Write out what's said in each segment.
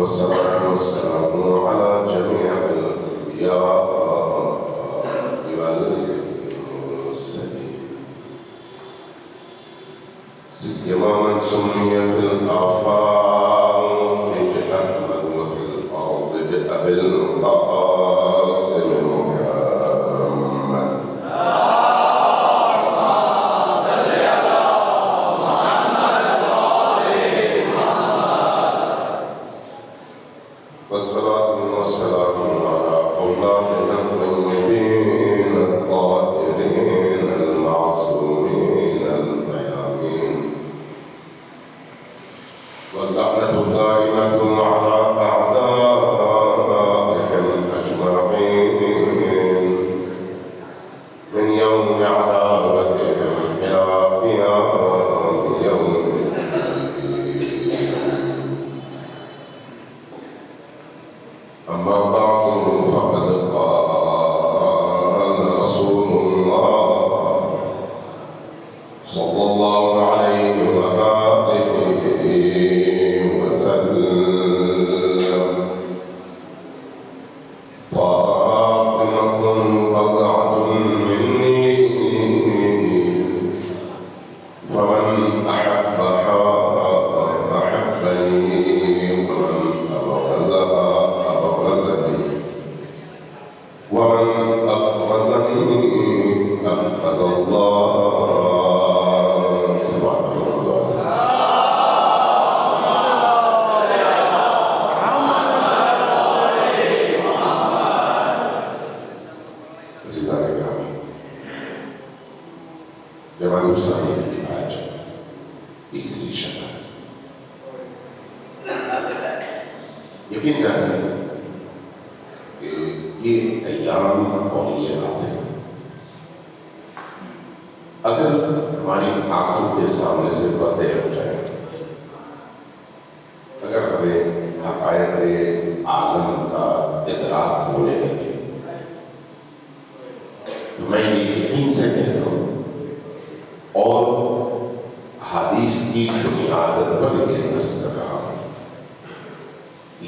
والصلاة والسلام على جميع الأنبياء والمرسلين سيما من سمي في الآفاق بأحمد وفي الأرض بأبي القاسم محمد. والصلاة والسلام على أولادنا الطيبين الطاهرين المعصومين الميامين، واللعنة الدائمة على أعدائهم أجمعين من يوم عداوتهم إلى قيام يوم أما بعد فقد قال رسول الله صلى الله عليه وآله وسلم: فاطمة بضعة مني فمن أحبها أحبني ومن أبغضها ومن أبغضني أبغض الله. سبحان الله. عزیزان گرامی، جوانی افسانے کی آج تیسری شب ہے. یقین جانیں کہ یہ ایام اور یہ راتیں اگر ہماری آنکھوں کے سامنے سے پردے ہو جائیں، اگر ہمیں حقائق عالم کا ادراک ہونے لگے، تو میں یہ یقین سے کہتا ہوں اور حدیث کی بنیاد پر یہ عرض کر رہا ہوں،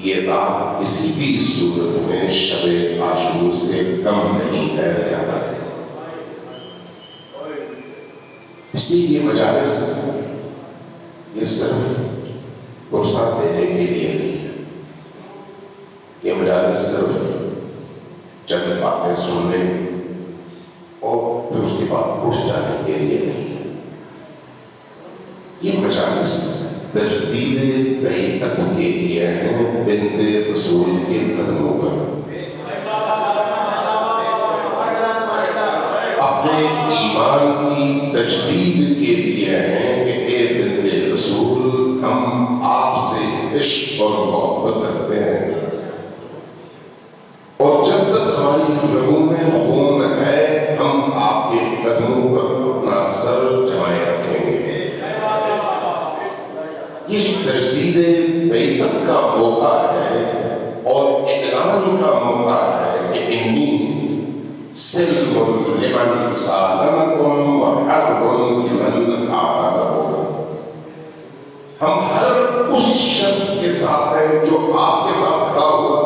یہ رات کسی بھی صورت میں شب عاشور سے کم نہیں ہے، زیادہ ہے. اس لیے یہ مجالس یہ صرف فرصت دینے کے لیے نہیں ہے، یہ مجالس صرف چند باتیں سننے اور پھر اس کے بعد اٹھ جانے کے لیے نہیں ہے. یہ مجالس تجدید بیعت کے لیے ہیں بنت رسول کے قدموں پر. اپنے ایمان کی تجدید کے لیے ہیں کہ اے بنت رسول، ہم آپ سے عشق اور محبت رکھتے ہیں، اور جب تک ہماری رگوں میں خون ہے ہم آپ کے قدموں پر اپنا سر جمائے رکھیں گے. یہ تجدید بیعت کا موقع ہے اور اعلان کا موقع ہے کہ انی سلم لمن سالمکم وحرب لمن عارضکم. ہم ہر اس شخص کے ساتھ ہیں جو آپ کے ساتھ کھڑا ہوا،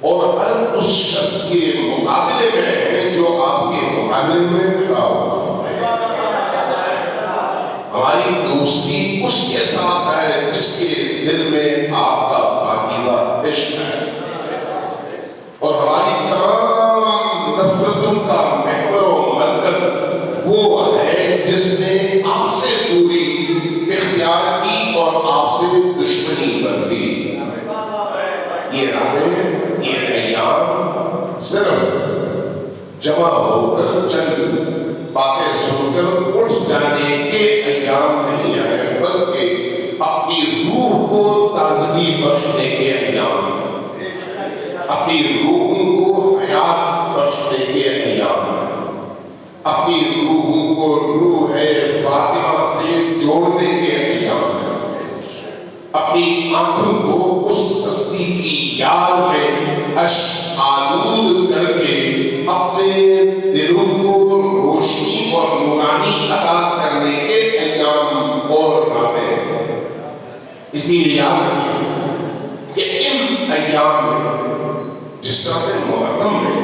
اور ہر اس شخص کے مقابلے میں ہیں جو آپ کے مقابلے میں کھڑا ہوا. ہماری دوستی اس کے ساتھ ہے جس کے دل میں آپ کا پاکیزہ عشق ہے، اور ہماری تمام نفرتوں کا محور و مرکز وہ ہے جس نے آپ سے دوری اختیار کی اور آپ سے دشمنی بندی. یہ راتیں، یہ ایام صرف جمع ہو کر چند باتیں سن کر اٹھ جانے کے ایام نہیں ہیں، بلکہ اپنی روح کو تازگی بخشنے کے ایام، اپنی روحوں کو حیات بخشنے کے ایام، اپنی روحوں کو روح فاطمہ سے جوڑنے کے ایام، اپنی آنکھوں کو اس ہستی کی یاد میں اشک آلود کر کے اپنے دلوں کو روشنی اور نورانی عطا کرنے کے ایام اور راتیں. اسی لیے یاد رکھیں کہ ان ایام میں جس طرح سے محرم میں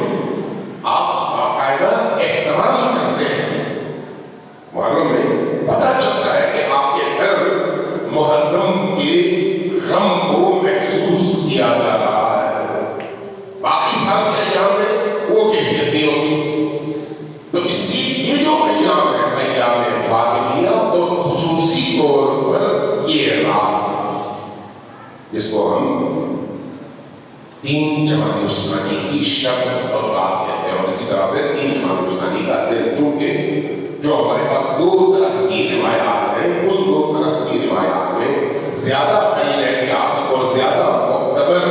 آپ باقاعدہ احترام کرتے ہیں، محرم میں پتہ چلتا ہے کہ آپ کے گھر محرم کے غم کو محسوس کیا جا رہا ہے، باقی سال کے ایام میں وہ کیفیت نہیں ہوتی۔ تو اس لیے یہ جو ایام ہے، ایام فاطمیہ، اور خصوصی طور پر یہ رات جس کو ہم 3 جمادی الثانی کی شب اور رات کہتے ہیں، اور اسی طرح سے 3 جمادی الثانی کا دن، چونکہ جو ہمارے پاس 2 طرح کی روایات ہیں، ان 2 طرح کی روایات میں زیادہ قریب قیاس اور زیادہ معتبر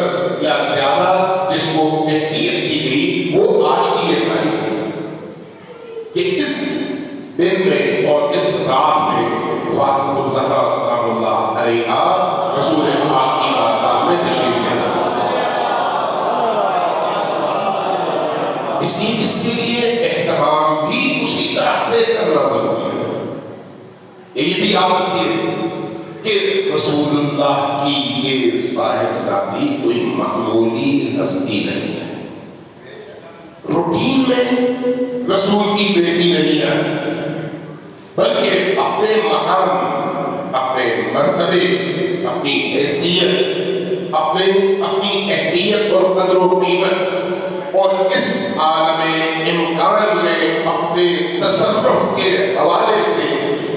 یا زیادہ جس کو اہمیت دی گئی وہ آج کی یہ تاریخ ہے کہ اس دن میں اور اس رات میں فاطمہ الزہرا سلام اللہ علیہا رسول پاک کی بارگاہ میں تشریف لے آئیں۔ اس کے لیے اہتمام بھی اسی طرح سے کرنا ضروری ہے۔ یہ بھی یاد رکھیے کہ رسول اللہ کی یہ صاحبزادی کوئی معمولی ہستی نہیں ہے، روٹین میں رسول کی بیٹی نہیں ہے، بلکہ اپنے مقام، اپنے مرتبے، اپنی حیثیت، اپنی اہمیت اور قدر و قیمت اور اس عالم امکان میں اپنے تصرف کے حوالے سے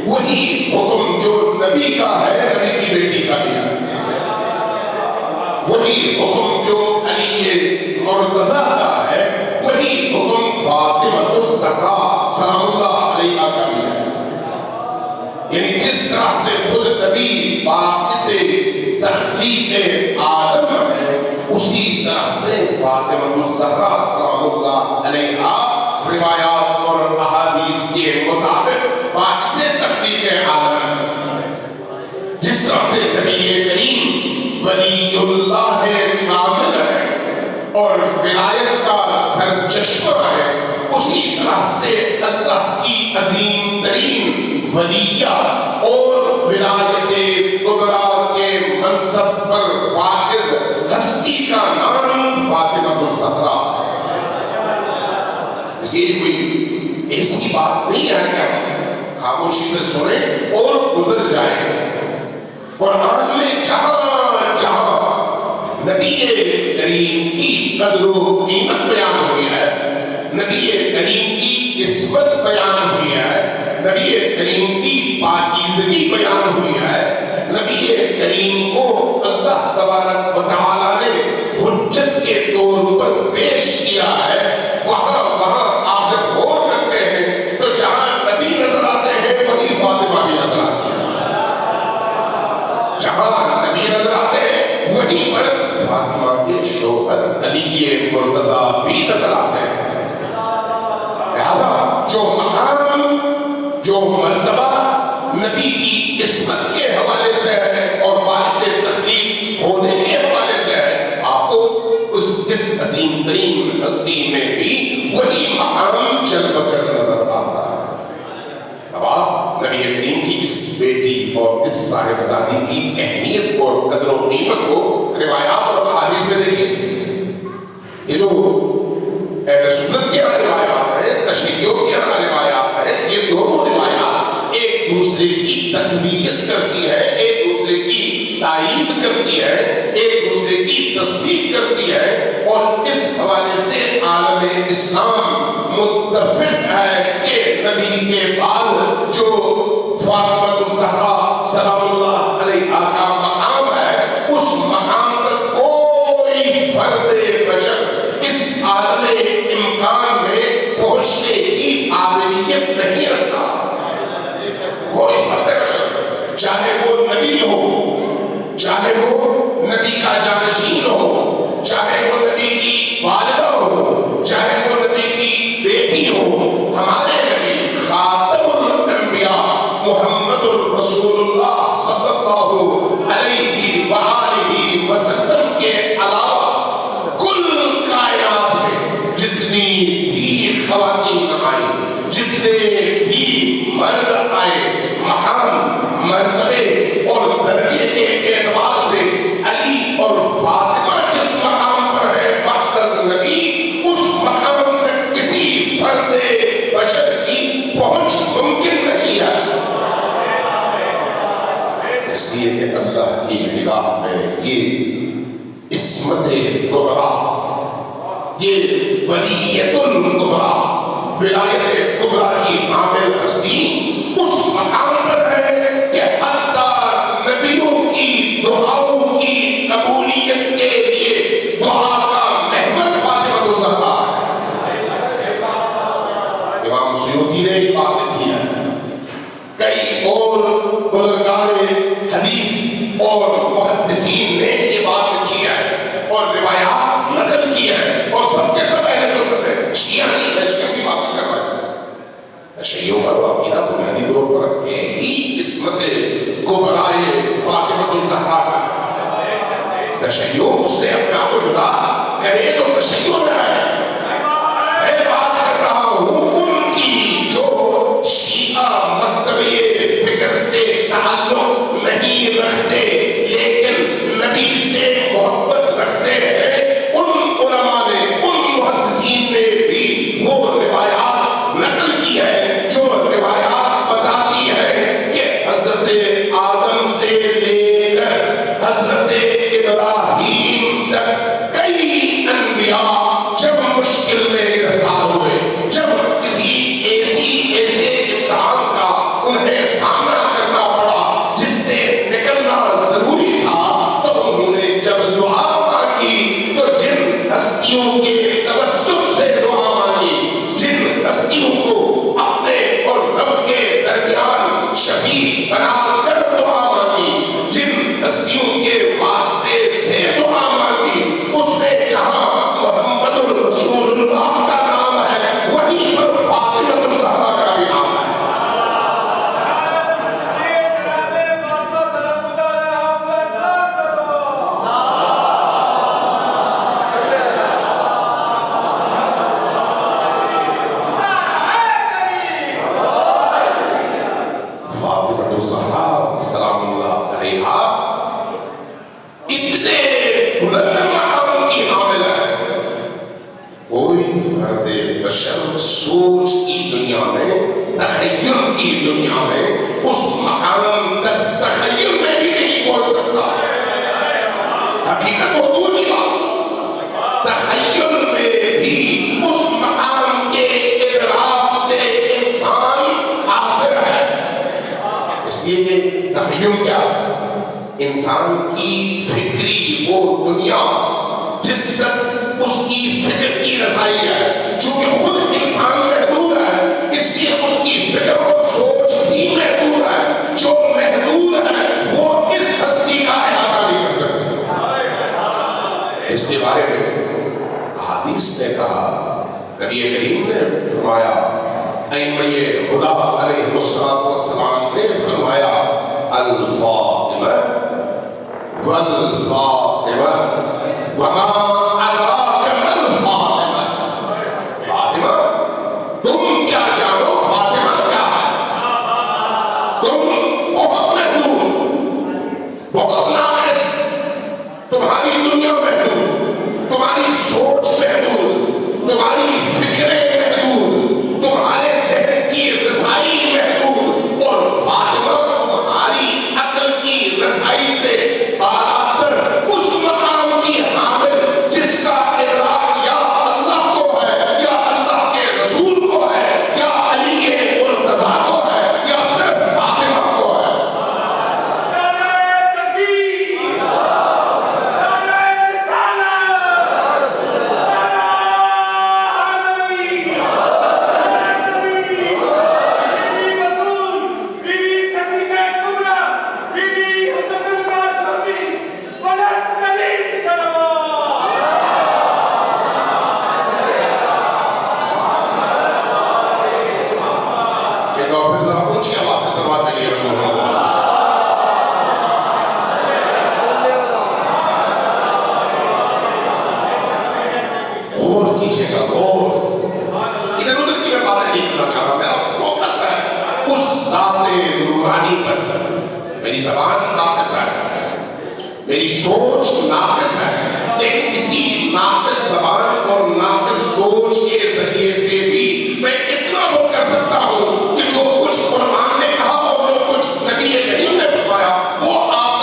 وہی حکم جو نبی کا ہے، نبی کی بیٹی کا بھی ہے، وہی حکم جو علی مرتضیٰ کا ہے، وہی حکم فاطمہ الزہرا سلام اللہ علیہا کا بھی ہے۔ یعنی جس طرح سے خود نبی پاک سے تخلیق آدم ہے، اسی طرح سے فاطمہ الزہرا سلام اللہ علیہا روایات اور احادیث کے مطابق پاک سے تخلیق آدم ہے۔ جس طرح سے نبی کریم ولی اللہ کامل ہے اور ولایت کا سرچشمہ ہے، اسی طرح سے اللہ کی عظیم ترین ولیہ اور ولایت کبریٰ کے منصب پر فائز ہستی کا نام فاطمہ الزہرا ہے۔ اس لیے کوئی ایسی بات نہیں ہے کہ ہم خاموشی سے سنیں اور گزر جائیں۔ قرآن میں جہاں جہاں نبی کریم کی قدر و قیمت بیان ہوئی ہے، نبی کریم کی عصمت بیان ہوئی ہے، نبی کریم کی پاکیزگی بیان ہوئی ہے، نبی کریم کو اللہ تبارک و تعالیٰ نے حجت کے طور پر پیش کیا ہے، وہاں آپ جب غور کرتے ہیں تو جہاں نبی نظر آتے ہیں وہیں فاطمہ بھی نظر آتی ہے، جہاں نبی نظر آتے ہیں وہیں پر فاطمہ کے شوہر علی مرتضیٰ بھی نظر آتے ہیں۔ لہذا جو مقام، جو مرتبہ نبی کی عصمت کے حوالے سے ہے اور باعث تخلیق ہونے کے حوالے سے ہے، آپ کو اس عظیم ترین ہستی میں بھی وہی مقام جلوہ کر نظر آتا ہے۔ اب آپ نبی کریم کی اس بیٹی اور اس صاحبزادی کی اہمیت اور قدر و قیمت کو روایات اور احادیث میں دیکھیں۔ یہ جو اہل سنت کے یہاں روایات ہیں، تشیعیوں کے یہاں روایات ہیں، یہ دونوں روایات ایک دوسرے کی تقویت کرتی ہے، ایک دوسرے کی تائید کرتی ہے، ایک دوسرے کی تصدیق کرتی ہے، اور اس حوالے سے عالم اسلام متفق ہے کہ نبی کے بعد جو فاطمہ الزہرا سلام اللہ علیہا کا مقام ہے، اس مقام پر کوئی فرد بشر اس عالم امکان میں پہنچنے کی قابلیت نہیں رکھتا۔ کوئی فرد بشر، چاہے وہ نبی ہو، چاہے وہ نبی کا جانشین ہو، چاہے وہ نبی کی والدہ ہو، چاہے وہ نبی کی بیٹی ہو، ہمارے نبی خاتم الانبیاء محمد الرسول اللہ صلی اللہ علیہ وآلہ وسلم کے علاوہ کل کائنات میں جتنی بھی خواتین آئیں، جتنے بھی مرد آئے، مقام، مرتبے اور درجے کے اعتبار سے علی اور فاطمہ لیے کہ اللہ کی نگاہ میں یہ عصمت کبریٰ، یہ ولیت الکبریٰ، ولایت کبریٰ کی عامل ہستی اس مقام پر ہے کہ حتی نبیوں کی دعاؤں کی قبولیت کے لیے دعا کا محور فاطمہ الزہرا ہے۔ امام سیوطی نے یہ بات لکھی ہے، کئی اور بزرگان حدیث اور محدثین نے یہ بات لکھی ہے اور روایات نقل کی ہے، اور سب کے سب اہل سنت ہیں، شیعہ نہیں ہے، شیعہ کی بات نہیں کر رہا ہے، شیعوں کا عقیدہ بنیادی طور پر یہی عصمت کبریٰ فاطمہ الزہرا کا، تشیع اس سے اپنے آپ کو جدا کرے تو تشیع نہ ہے۔ میں بات کر رہا ہوں ان کی جو شیعہ مرتبے فکر سے تعلق نہیں رکھتے لیکن نبی سے محبت رکھتے ہیں، ان علماء نے، ان محدثین نے بھی وہ روایات نقل کی ہے جو روایات بتاتی ہے کہ حضرت آدم سے لے کر حضرت ابراہیم تک کئی انبیاء جب مشکل میں گرفتار ہوئے، جب کسی ایسے امتحان کا انہیں سامنا کرنا پڑا جس سے نکلنا ضروری تھا، تو انہوں نے جب دعا مانگی تو جن ہستیوں کے توسط سے دعا مانگی، جن ہستیوں کو اپنے اور رب کے درمیان شفیع بنا کر دعا مانگی، جن ہستیوں کے واسطے سے دعا مانگی، اس سے جہاں محمد الرسول اللہ کا نام ہے وہیں پر فاطمہ الزہرا کا بھی نام ہے۔ فاطمہ الزہرا سلام اللہ علیہا اتنے بلند مقام کی حامل ہے، کوئی فرد بشر سوچ کی دنیا میں، تخیل کی دنیا میں اس مقام تک تخیل میں بھی نہیں پہنچ سکتا۔ حقیقت وہ دور کی بات، تخیل میں بھی اس مقام کے ادراک سے انسان قاصر ہے۔ اس لیے کہ تخیل کیا ہے؟ انسان کی فکری وہ دنیا جس تک اس کی فکر کی رسائی ہے، چونکہ خود انسان محدود ہے اس لیے اس کی فکر اور سوچ بھی محدود ہے، جو محدود ہے وہ اس ہستی کا احاطہ نہیں کر سکتی۔ اس کے بارے میں حدیث نے کہا، نبی کریم نے فرمایا، ائمہ خدا علیہ السلام نے فرمایا، الفاطمہ والفاطمہ وما ادراک ما الفاطمہ، فاطمہ تم کیا جانو فاطمہ کیا ہے؟ تم بہت محدود، بہت ناقص، تمہاری دنیا محدود، تمہاری سوچ محدود، تمہاری فکریں محدود، تمہارے ذہن کی رسائی محدود، اور فاطمہ تمہاری عقل کی رسائی سے بالاتر اس مقام کی حامل جس کا ادراک یا اللہ کو ہے، یا اللہ کے رسول کو ہے، یا علی مرتضیٰ کو ہے، یا صرف فاطمہ کو ہے۔ میری زبان ناقص ہے، میری سوچ ناقص ہے، لیکن اسی ناقص زبان اور ناقص سوچ کے ذریعے سے بھی میں اتنا تو کر سکتا ہوں کہ جو کچھ قرآن نے کہا اور جو کچھ نبی کریم نے فرمایا وہ آپ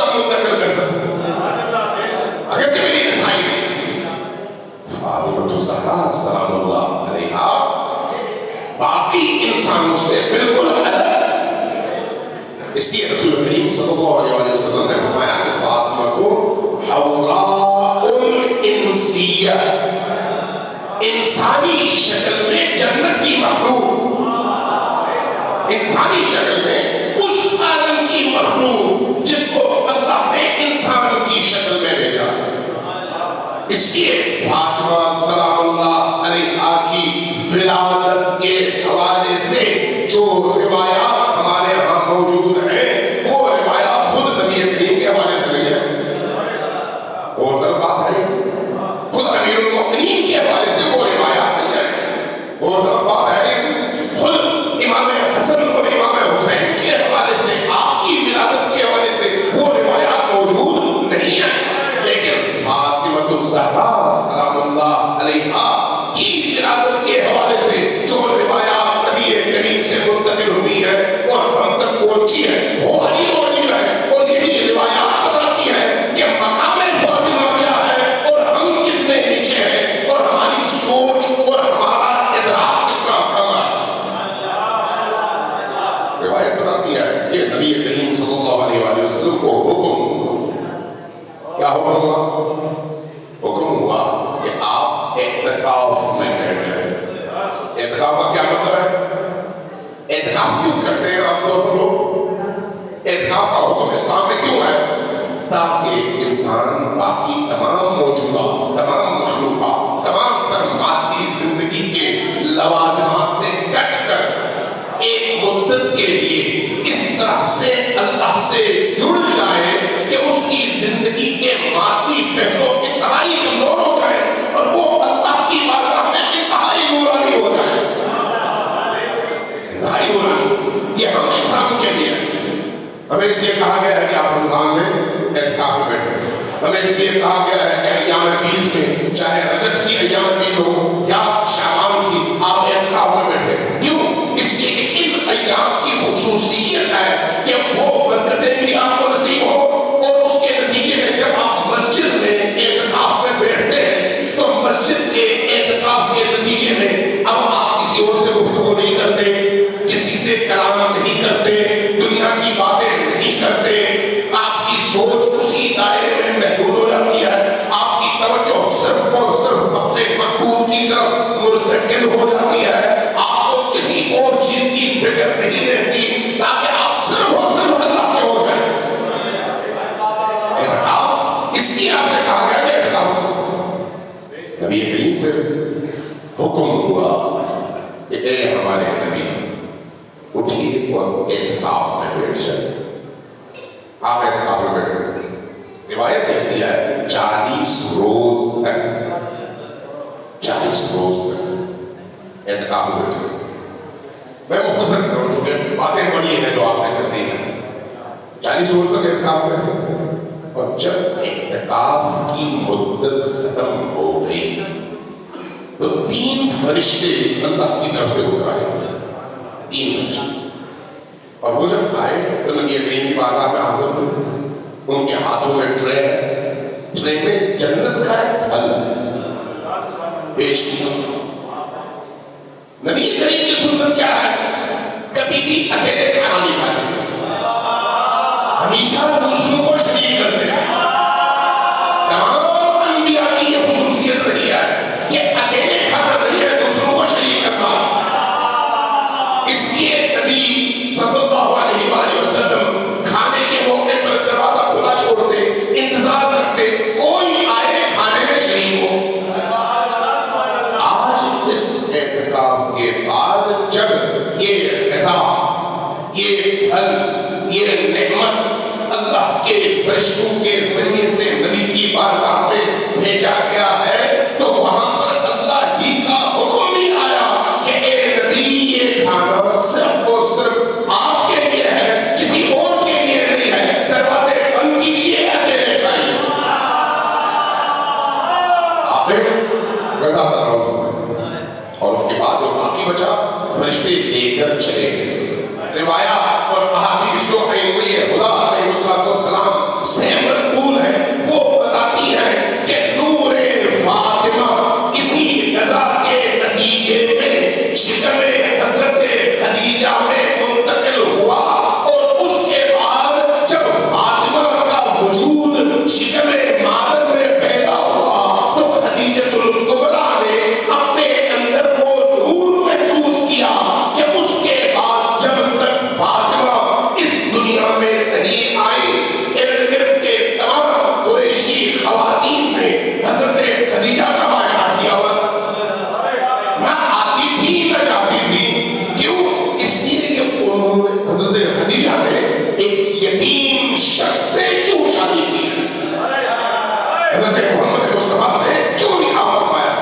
اس لیے رسول کریم صلی اللہ علیہ وسلم نے فرمایا کہ فاطمہ کو حوراء انسیہ، انسانی شکل میں جنت کی مخلوق، انسانی شکل میں اس عالم کی مخلوق جس کو اللہ نے انسان کی شکل میں بھیجا۔ اس لیے فاطمہ سلام اللہ علیہا کی ولادت کے حوالے سے جو روایات ہمارے ہاں موجود ہیں وہ روایات خود نبی کریم کے حوالے سے نہیں ہے، اور طرف بات ہے خود امیر المؤمنین کے حوالے سے وہ روایات نہیں ہے، اور طرف بات ہے خود امام حسن اور امام حسین کے حوالے سے آپ کی ولادت کے حوالے سے وہ روایات موجود نہیں ہیں، لیکن فاطمہ الزہرا سلام اللہ علیہا کی ولادت کے حوالے سے جو روایات نبی کریم سے منتقل ہوئی ہے اور ہم تک پہنچی ہے وہ علی و علی ہے، اور یہی روایات بتاتی ہے کہ مقام فاطمہ کیا ہے اور ہم کتنے نیچے ہیں اور ہماری سوچ اور ہمارا ادراک کتنا کم ہے۔ روایت بتاتی ہے کہ نبی کریم صلی اللہ علیہ وآلہ وسلم کو حکم ہوا، کیا حکم ہوا؟ حکم ہوا کہ آپ اعتکاف میں بیٹھ جائیں۔ اعتکاف کا کیا مطلب ہے؟ اعتکاف کیوں کرتے ہیں عام طور پر لوگ؟ اعتکاف کا حکم اسلام میں کیوں ہے؟ تاکہ انسان باقی تمام موجودہ، تمام مخلوقات، تمام تر مادی زندگی کے لوازمات سے کٹ کر ایک مدت کے لیے اس طرح سے اللہ سے جڑ جائے کہ اس کی زندگی کے مادی پہلو انتہائی کمزور ہو جائے اور وہ اللہ کی بارگاہ میں انتہائی نورانی ہو جائے۔ انتہائی نورانی، یہ ہم نے انسان کو کہہ دیا ہے۔ ہمیں اس لیے کہا گیا ہے کہ آپ رمضان میں اعتکاف میں بیٹھیں، ہمیں اس لیے کہا گیا ہے کہ ایام بیز میں چاہے رجب کی ایام بیز ہو یا شعبان کی آپ اعتکاف میں بیٹھیں۔ کیوں؟ اس لیے کہ ان ایام کی خصوصیت ہے کہ وہ برکتیں بھی آپ کو نصیب ہو، اور اس کے نتیجے میں جب آپ مسجد میں اعتکاف میں بیٹھتے ہیں تو مسجد کے اعتکاف کے نتیجے میں اب آپ کسی اور سے گفتگو نہیں کرتے، کسی سے کلام نہیں کرتے، دنیا کی باتیں نہیں کرتے، آپ کی سوچ اسی دائرے میں محدود ہو جاتی ہے، آپ کی توجہ صرف اور صرف اپنے مقبول کی طرف مرتکز ہو جاتی ہے، آپ کو کسی اور چیز کی فکر نہیں رہتی تاکہ آپ صرف اور صرف اللہ کے ہو جائیں۔ اعتکاف اس لیے آپ سے کہا گیا کہ اعتکاف، نبی کریم سے حکم ہوا کہ اے ہمارے نبی اٹھیے اور اعتکاف میں بیٹھ جائیں۔ آپ اعتکاف میں بیٹھے، روایت کہتی ہے کہ 40 روز تک 40 روز تک اعتکاف میں بیٹھے۔ میں مختصر کروں چونکہ باتیں بڑی ہیں جو آپ سے کرنی ہیں۔ 40 روز تک اعتکاف میں بیٹھے، اور جب اعتکاف کی مدت ختم ہو گئی تو 3 فرشتے اللہ کی طرف سے اتر آئے، 3 فرشتے، اور وہ جب آئے تو نبی کریم کی بارگاہ میں حاضر ہوئے، ان کے ہاتھوں میں ٹرے میں جنت کا ایک پھل پیش کیا۔ نبی کریم کی سنت کیا ہے؟ کبھی بھی اکیلے کھانا نہیں کھاتے، ہمیشہ دوسروں کو شریک کرتے ہیں۔ تمام انبیاء کی یہ خصوصیت رہی ہے کہ اکیلے کھانا نہیں ہے، دوسروں کو شریک کرنا۔ اس لیے نبی صلی اللہ علیہ وآلہ وسلم کھانے کے موقع پر دروازہ کھلا چھوڑتے، انتظار کرتے کوئی آئے کھانے میں شریک ہو۔ آج اس اعتکاف کے بعد جب یہ غذا، یہ پھل، یہ نعمت اللہ کے فرشتوں کے ذریعے سے نبی کی بارگاہ میں بھیجا گیا ہے تو وہاں پر اللہ ہی کا حکم بھی آیا کہ اے نبی یہ کھانا صرف اور صرف آپ کے لیے ہے، کسی اور کے لیے نہیں ہے، دروازے بند کیجیے، اکیلے کھائیے۔ آپ نے غذا تناول اور اس کے بعد جو باقی بچا فرشتے لے کر چلے گئے۔ روایات اور احادیث جو ائمہ خدا علیہ السلام سے منقول ہے وہ بتاتی ہیں کہ نور ایک یتیم شخص سے کیوں شادی کی ہے؟ حضرت محمد مصطفیٰ سے کیوں نکاح فرمایا؟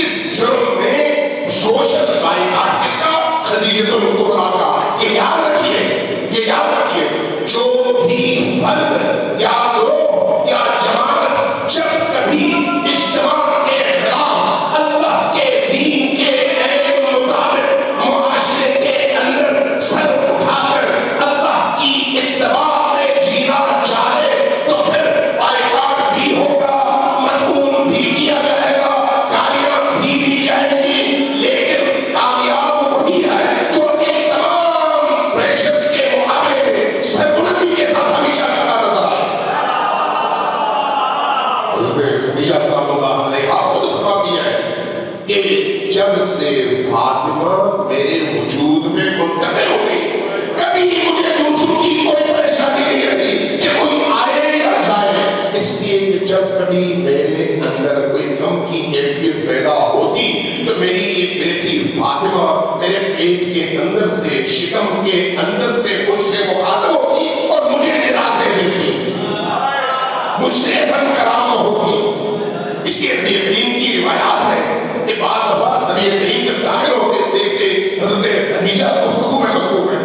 اس جرم میں سوشل بائیکاٹ کس کا؟ خدیجہ الکبریٰ کا۔ یہ یاد رکھیے جو بھی فرد یا گروہ یا جماعت جب کبھی اجتماع کے خلاف اللہ کے دین کے عین مطابق معاشرے کے اندر سر اٹھا کر اللہ کی اتباع میں جینا چاہے تو پھر بائیکاٹ بھی ہوگا، مدعون بھی کیا جائے گا، گالیاں بھی دی جائیں گی، لیکن کامیاب وہی ہے جو ان تمام پریشرز کے مقابلے میں سربلندی کے ساتھ ہمیشہ کھڑا نظر آئے۔ حضرت خدیجہ سلام اللہ علیہا خود فرماتی ہے کہ جب سے فاطمہ میرے وجود میں منتقل ہو گئی، کبھی مجھے دوسروں کی کوئی پریشانی نہیں رہی کہ کوئی آئے یا جائے، اس لیے کہ جب کبھی میرے اندر کوئی غم کی کیفیت پیدا ہوتی تو میری یہ بیٹی فاطمہ میرے پیٹ کے اندر سے، شکم کے اندر سے مجھ سے مخاطب ہوتی اور مجھے نراسے دیتی، مجھ سے بن کرام ہوتی۔ اس لیے نبی کریم کی روایات ہے کہ بعض دفعہ نبی کریم جب داخل ہوتے دیکھتے حضرت خدیجہ گفتگو میں مصروف ہے،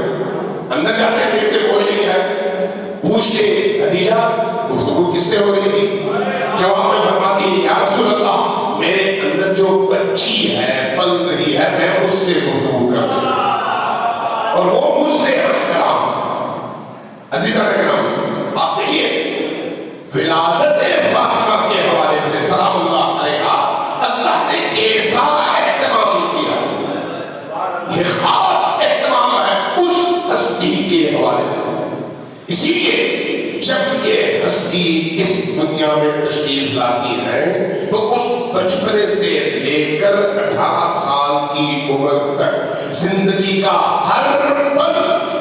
اندر جاتے دیکھتے کوئی نہیں ہے، پوچھتے خدیجہ گفتگو کس سے ہو رہی تھی؟ جواب میں فرماتی یا رسول اللہ میرے اندر جو بچی ہے پل رہی ہے میں اس سے گفتگو کر رہی ہوں اور وہ مجھ سے کرام۔ عزیزہ کرام آپ دیکھیے ولادت فاطمہ کے حوالے سے سلام اللہ علیہا اللہ نے کیسا اہتمام کیا، یہ خاص اہتمام ہے اس ہستی کے حوالے سے۔ اسی لیے جب یہ ہستی اس دنیا میں تشریف لاتی ہے تو اس بچپنے سے لے کر 18 سال کی عمر تک زندگی کا ہر پل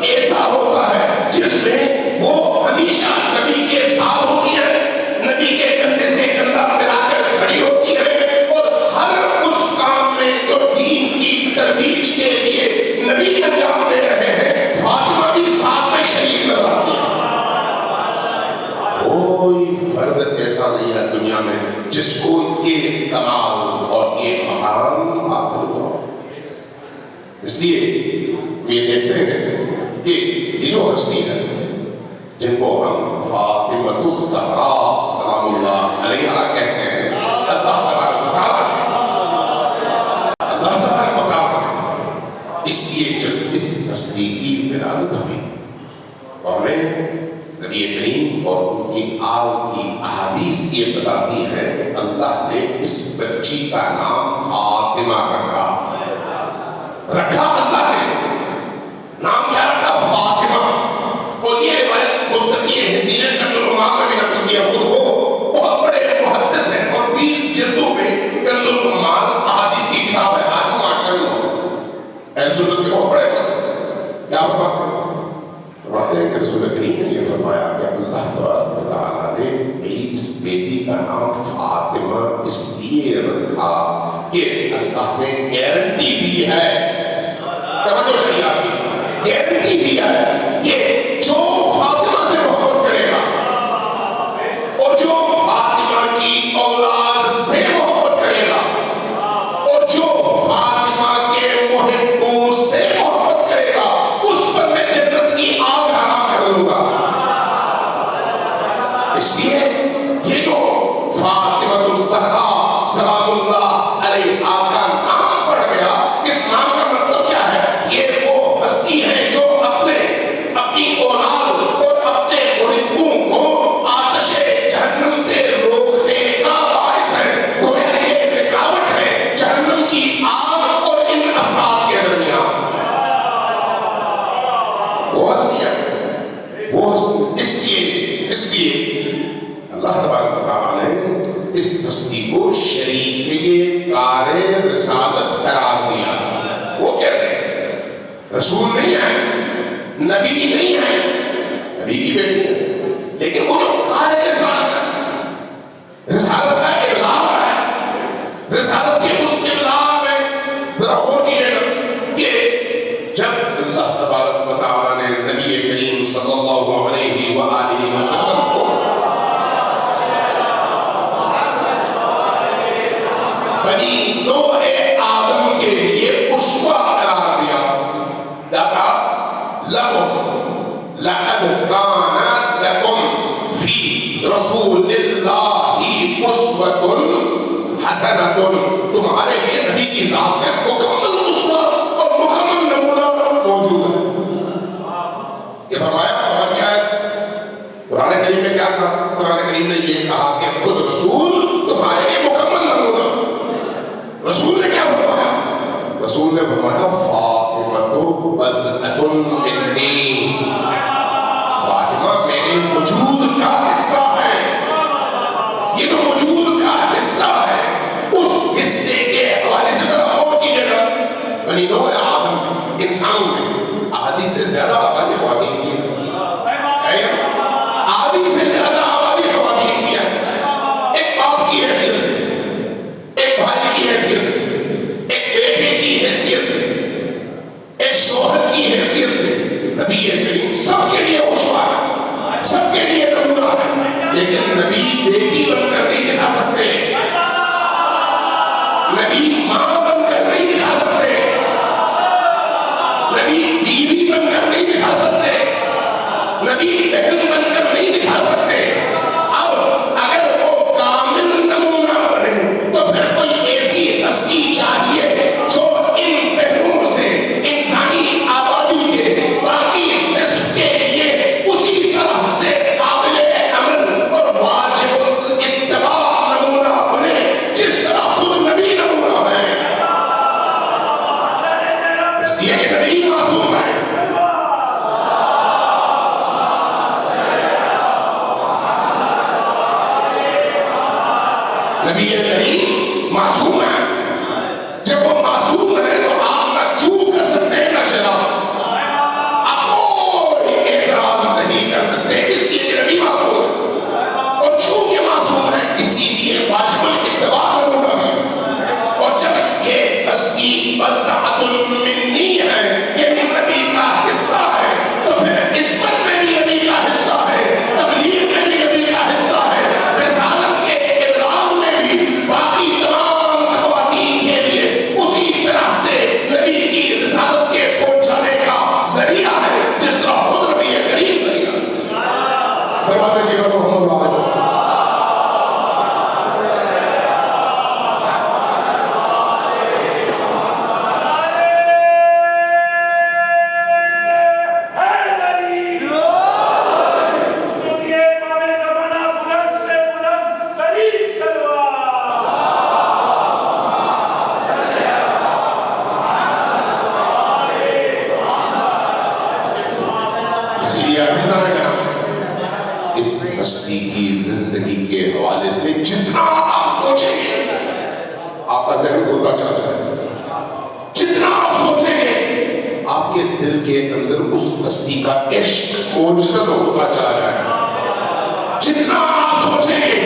ایسا ہوتا ہے جس میں وہ ہمیشہ نبی کے ساتھ ہوتی ہے، نبی کے کندھے سے کندھا ملا کر کھڑی ہوتی ہے، اور ہر اس کام میں جو دین کی ترویج کے لیے نبی انجام دے رہے ہیں فاطمہ بھی ساتھ میں شریک نظر آتی ہے۔ کوئی فرد ایسا نہیں ہے دنیا میں جس کو یہ کمال اور یہ مقام حاصل ہوا۔ اس لیے یہ دیکھتے ہیں کہ یہ جو ہستی ہے جن کو ہم فاطمہ الزہرا سلام اللہ علیہا کہتے ہیں، اللہ تبارک و تعالیٰ اس لیے جب اس ہستی کی ولادت ہوئی تو ہمیں نبی کریم اور ان کی آل کی احادیث یہ بتاتی ہے کہ اللہ نے اس بچی کا نام فاطمہ رکھا اللہ نے نام کیا رکھا؟ فاطمہ۔ اور یہ روایت متقی ہندی نے کنز العمال میں بھی نقل کیا، خود وہ بہت بڑے محدث ہیں اور 20 جلدوں میں کنز العمال احادیث کی کتاب ہے، آج معاشرے میں اہل سنت کے بہت بڑے محدث ہیں۔ کیا فرماتے ہیں کہ رسول کریم نے یہ فرمایا کہ اللہ تبارک و تعالیٰ نے میری اس بیٹی کا نام فاطمہ اس لیے رکھا کہ اللہ نے گارنٹی دی ہے، توجہ چاہیے آپ کی، گارنٹی دی ہے کہ جو فاطمہ سے محبت کرے گا اور جو فاطمہ کی اولاد سے محبت کرے گا اور جو فاطمہ کے محبوں سے محبت کرے گا اس پر میں جنت کی آگ حرام کر دوں گا۔ اس لیے یہ جو فاطمہ الزہرا سلام اللہ علیہا کا نام پڑ گیا، اس نام کا مطلب کیا ہے؟ یہ وہ ہستی ہے جو اپنی اولاد اور اپنے محبوں کو آتش جہنم سے روکنے کا باعث ہے۔ گویا یہ رکاوٹ ہے جہنم کی آگ اور ان افراد کے درمیان۔ وہ ہستی ہے، وہ ہستی، اس لیے اللہ تبارک و تعالیٰ نے اس ہستی کو شریک کار رسالت قرار دیا۔ وہ کیسے؟ رسول نہیں ہے، نبی نہیں ہے، نبی کی بیٹی ہے، لیکن وہ جو کار رسالت ہے، رسالت کا ابلاغ ہے، رسالت کے اس ابلاغ میں ذرا غور کیجیے گا کہ جب اللہ تبارک و تعالیٰ نے نبی کریم صلی صلی اللہ علیہ وآلہ وسلم کو بنی نوع آدم کے لیے اسوہ قرار دیا. لقد کان لکم فی رسول اللہ اسوۃ حسنۃ. تمہارے لیے نبی کی ذات میں مکمل اسوہ اور مکمل نمونہ موجود ہے. یہ فرمایا اور کیا ہے قرآن کریم میں کیا کہا؟ قرآن کریم نے یہ کہا کہ خود رسول تمہارے لیے مکمل نمونہ. رسول نے کیا فرمایا؟ رسول نے فرمایا فاطمہ بضعۃ منی. فاطمہ میرے وجود کا حصہ ہے. یہ جو وجود کا حصہ ہے اس حصے کے حوالے سے ذرا غور کیجیے گا. بنی نوع آدم انسانوں میں آدھی سے زیادہ آبادی خواتین کی ہے. آدھی سے زیادہ آبادی خواتین کی ہے. ایک باپ کی حیثیت سے، ایک بھائی کی حیثیت سے، ایک بیٹے کی حیثیت سے، ایک شوہر کی حیثیت سے نبی کریم سب کے لیے اسوہ ہے، سب کے لیے نمونہ ہے. لیکن نبی بیٹی بن کر نہیں دکھا سکتے، نبی ماں بن کر نہیں دکھا سکتے، نبی بیوی بن کر نہیں دکھا سکتے، نبی بہن بن کر نہیں دکھا سکتے. اب اگر وہ کامل نمونہ بنے تو پھر کوئی ایسی ہستی چاہیے جو ان پہلوؤں سے انسانی آبادی کے باقی نصف کے لیے اسی طرح سے قابل عمل اور واجب اتباع نمونہ بنے جس طرح خود نبی نمونہ ہے. اس لیے کہ نبی معصوم ہے. نبی کریم معصوم ہے. جب وہ معصوم ہے تو آپ نہ چوک کر سکتے نہ چلا، آپ کوئی اعتراض نہیں کر سکتے اس لیے کہ نبی معصوم ہے. اور چونکہ معصوم ہے اسی لیے واجب الاتباع نمونہ ہے. اور جب یہ ہستی بضعۃ منی ہے یعنی نبی کا حصہ ہے تو پھر عصمت میں بھی نبی کا حصہ ہے، تبلیغ میں بھی نبی کا حصہ ہے، رسالت کے ابلاغ میں بھی باقی تمام خواتین کے لیے اسی طرح سے نبی کی رسالت کے پہنچانے کا ذریعہ ہے جس طرح خود نبی کریم ذریعہ. سلوات جی محمد علیہ. اسی لیے عزیزان کرام اس ہستی کی زندگی کے حوالے سے جتنا آپ سوچیں گے آپ کا ذہن کھلتا چلا جائے. جتنا آپ سوچیں گے آپ کے دل کے اندر اس ہستی کا عشق موجزن ہوتا چلا جائے. جتنا آپ سوچیں گے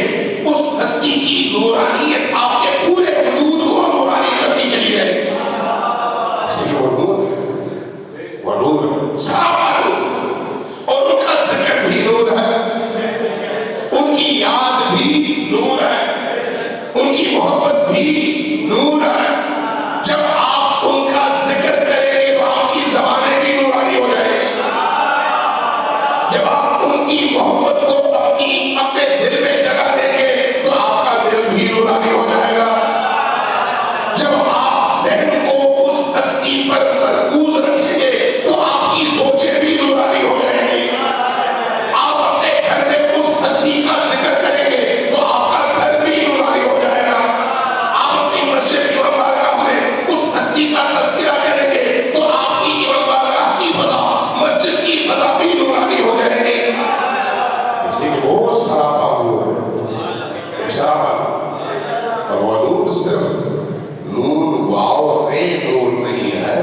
اس ہستی کی نورانیت آپ کے پورے وجود کو نورانی کرتی چلی جائے. اس لیے وہ نور ہے، وہ نور سراپا نور. اور ان کا ذکر بھی نور ہے، ان کی یاد بھی نور ہے، ان کی محبت بھی نور ہے. جب آپ ان کا ذکر کریں گے تو آپ کی زبانیں بھی نورانی ہو جائیں گی. جب آپ ان کی محبت کو اپنے دل میں جگہ دیں گے تو آپ کا دل بھی نورانی ہو جائے گا. جب آپ ذہن کو اس ہستی پر مرکوز رکھیں گے تو آپ کی سوچیں بھی نورانی ہو جائیں گی. آپ اپنے گھر میں اس ہستی کا ذکر کریں گے تو آپ کا گھر بھی نورانی ہو جائے گا. آپ اپنی مسجد کی امام بارگاہ میں اس ہستی کا تذکرہ کریں گے تو آپ کی امام بارگاہ کی فضا، مسجد کی فضا بھی نورانی ہو جائے گی. اس لیے کہ وہ سراپا نور ہے، سراپا. اور وہ نور صرف نور واو رے نور نہیں ہے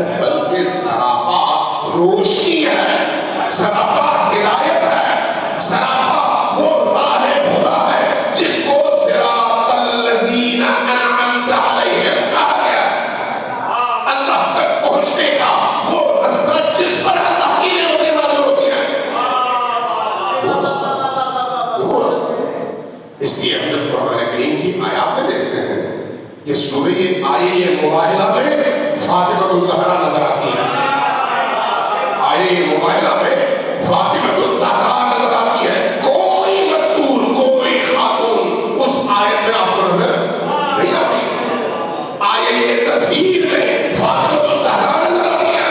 اس لیے ہم جب قرآن کریم کی آیات میں دیکھتے ہیں کہ سورہ آیے مباہلہ میں فاطمہ الزہرا نظر آتی ہے، آیے مباہلہ میں فاطمہ الزہرا نظر آتی ہے، کوئی مستور کوئی خاتون اس آیت میں آپ کو نظر نہیں آتی۔ آیے تطہیر میں فاطمہ الزہرا نظر آتی ہے،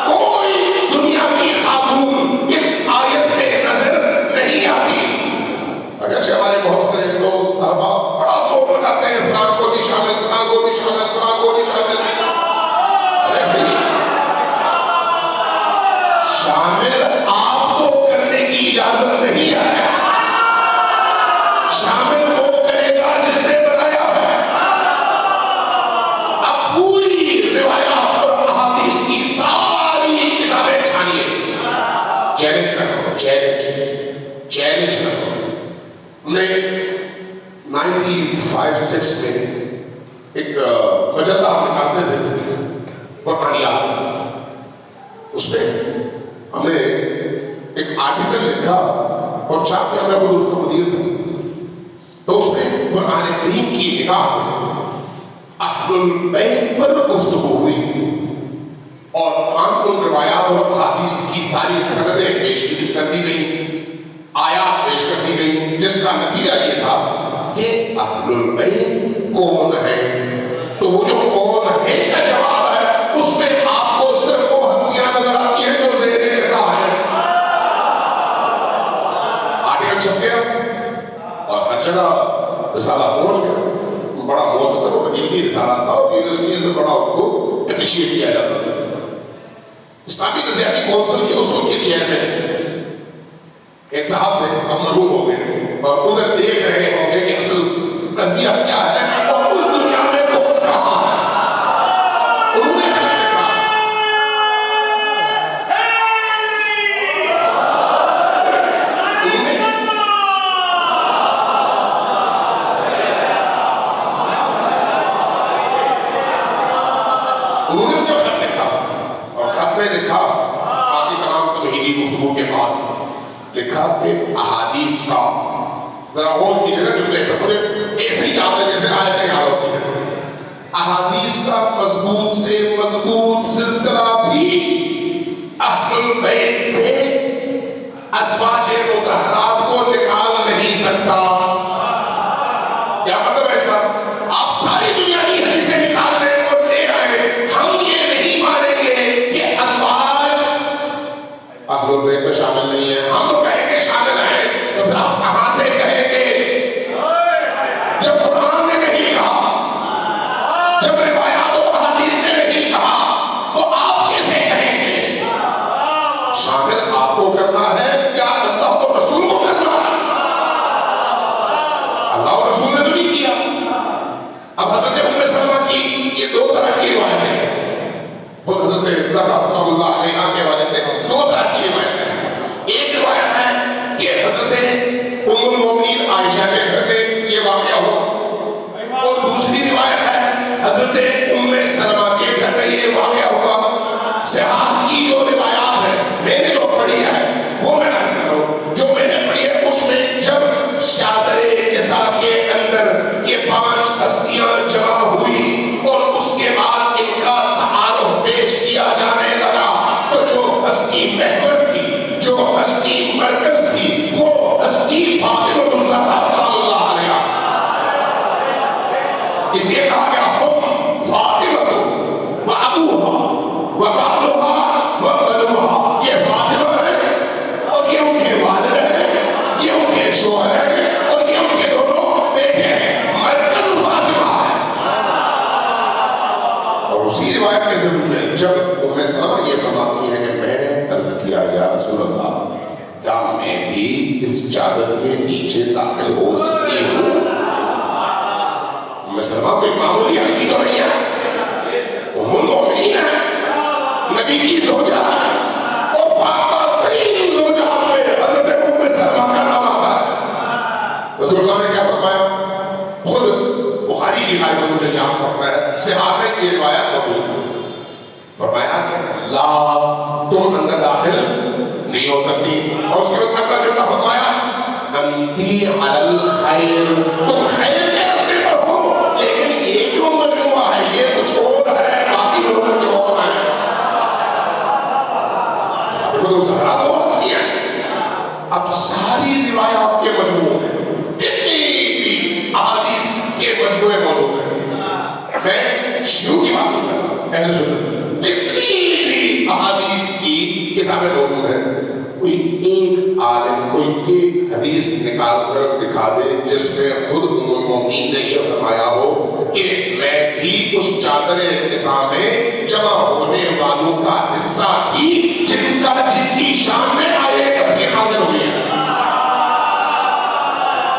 کوئی دنیا کی خاتون اس آیت میں نظر نہیں آتی۔ اگرچہ ہمارے بہت سے لوگ صحابہ بڑا زور لگاتے ہیں فلان کو نہیں شامل، فلان کو نہیں شامل، فلان کو نہیں شامل۔ ارے بھائی، شامل آپ کو کرنے کی اجازت نہیں ہے، شامل وہ کرے گا جس نے بنایا ہے۔ اب پوری روایات اور احادیث کی ساری کتابیں چھانیے، چیلنج کرو، چیلنج کرو۔ ہم نے 95-6 میں ایک مجلہ ہم نکالتے تھے قرآنیات، اس میں ہم نے ایک آرٹیکل لکھا اور چھاپ کے میں خود اس کا مدیر تھا، تو اس میں قرآن کریم کی نگاہ اہل البیت پر گفتگو ہوئی اور تمام ان روایات اور احادیث کی ساری سندیں پیش کر دی گئی، آیات پیش کر دی گئی، جس کا نتیجہ یہ تھا کہ اہل البیت کون ہے۔ تو وہ جو کون ہے کا جواب ہے، اس میں آپ کو صرف وہ ہستیاں نظر آتی ہیں جو زیر نظام ہیں۔ آرٹیکل چھپ گیا اور ہر جگہ رسالہ پہنچ گیا، بڑا معتبر اور علمی رسالہ تھا اور یونیورسٹیز میں بڑا اس کو اپریشیٹ کیا جاتا تھا۔ اسلامی نظریاتی کونسل کے اس وقت کے چیئرمین ایک صاحب تھے، اب مرحوم ہو گئے، اور ادھر دیکھ رہے ہوں گے کہ اصل قضیہ کیا ہے اور اس دنیا میں کون کہاں ہے۔ انہوں نے خط لکھا، انہوں نے جو خط لکھا اور خط میں لکھا باقی تمام تمہیدی گفتگو کے بعد لکھا کہ احادیث کا، ذرا غور کیجیے نا جملے پر، مجھے ایسے ہی یاد ہے جیسے آیتیں یاد ہوتی ہیں۔ احادیث کا مضبوط سے مضبوط سلسلہ بھی اہل البیت سے ازواج مطہرات کو نکال نہیں سکتا۔ کیا مطلب ہے اس کا؟ آپ ساری دنیا کی حدیثیں نکال لیں اور لے آئے، ہم یہ نہیں مانیں گے کہ ازواج اہل البیت میں شامل نہیں ہے۔ ہم تو کہیں گے شامل ہیں، تو پھر آپ کہاں سے کہیں گے؟ جب قرآن نے نہیں کہا، جب روایات و احادیث نے نہیں کہا، تو آپ کیسے کہیں گے؟ شامل آپ کو کرنا ہے یا اللہ و رسول کو کرنا ہے؟ اللہ و رسول نے تو نہیں کیا۔ اب حضرت ام سلمہ کی یہ دو طرح کی روایت ہے، خود حضرت زہرا صلی اللہ علیہ کے حوالے سے دو طرح کی روایت ہے۔ ایک روایت ہے کہ حضرت ام المومنین عائشہ کے گھر میں یہ واقعہ ہوا، اور دوسری روایت ہے حضرت ام سلمہ کے گھر میں یہ واقعہ ہوا۔ صحاح کی جو روایات ہے میں نے جو پڑھی ہے وہ میں عرض کر رہا ہوں، جو میں نے پڑھی ہے اس میں جب چادر کسا کے اندر یہ 5 ہستیاں جمع ہوئی اور اس کے بعد ان کا تعارف پیش کیا جانے لگا، تو جو ہستی محور تھی، جو ہستی مرکز تھی، وہ ہستی فاطمہ الزہرا صلی اللہ علیہ۔ اس لیے کہا گیا ہم فاطمہ و ابوہا و بالوہا و بنوہا، یہ فاطمہ ہے اور یہ ان کے والد ہیں، یہ ان کے شوہر ہیں اور یہ ان کے دونوں بیٹے ہیں، مرکز فاطمہ ہے۔ اور اسی روایت کے ضمن میں جب ام سلمہ یہ فرماتی ہے کہ میں نے عرض کیا یا رسول اللہ، کیا میں بھی اس چادر کے نیچے داخل ہو سکتی ہوں؟ ام سلمہ کوئی معمولی ہستی تو نہیں ہے، ام المومنین ہے، نبی کی زوجہ ہے، اور پاک ترین زوجات میں حضرت ام سلمہ کا نام آتا ہے۔ رسول اللہ نے کیا فرمایا؟ خود بخاری کی روایت میں مجھے یہاں پڑھنا ہے، صحابہ کی یہ روایت موجود ہے، فرمایا کہ لا، تم اندر داخل نہیں ہو سکتی، اور اس کے بعد اگلا جملہ فرمایا انتی علی خیر، تم خیر کے راستے پر ہو، لیکن یہ جو مجموعہ ہے یہ کچھ اور ہے، باقی لوگ کچھ اور ہیں۔ تو زہرا تو ہستی ہے۔ اب ساری روایات کے مجموعے میں جتنی بھی احادیث کے مجموعے موجود ہیں، میں شیعوں کی بات نہیں کر رہا، اہل سنت، جتنی بھی احادیث کی کتابیں موجود ہیں، کوئی ایک عالم کوئی ایک حدیث نکال کر دکھا دے جس میں خود ام المؤمنین نے یہ فرمایا ہو کہ میں بھی اس چادر نساء میں جمع ہونے والوں کا حصہ تھی جن کی شان میں آئے کبھی نازل ہوئی ہے۔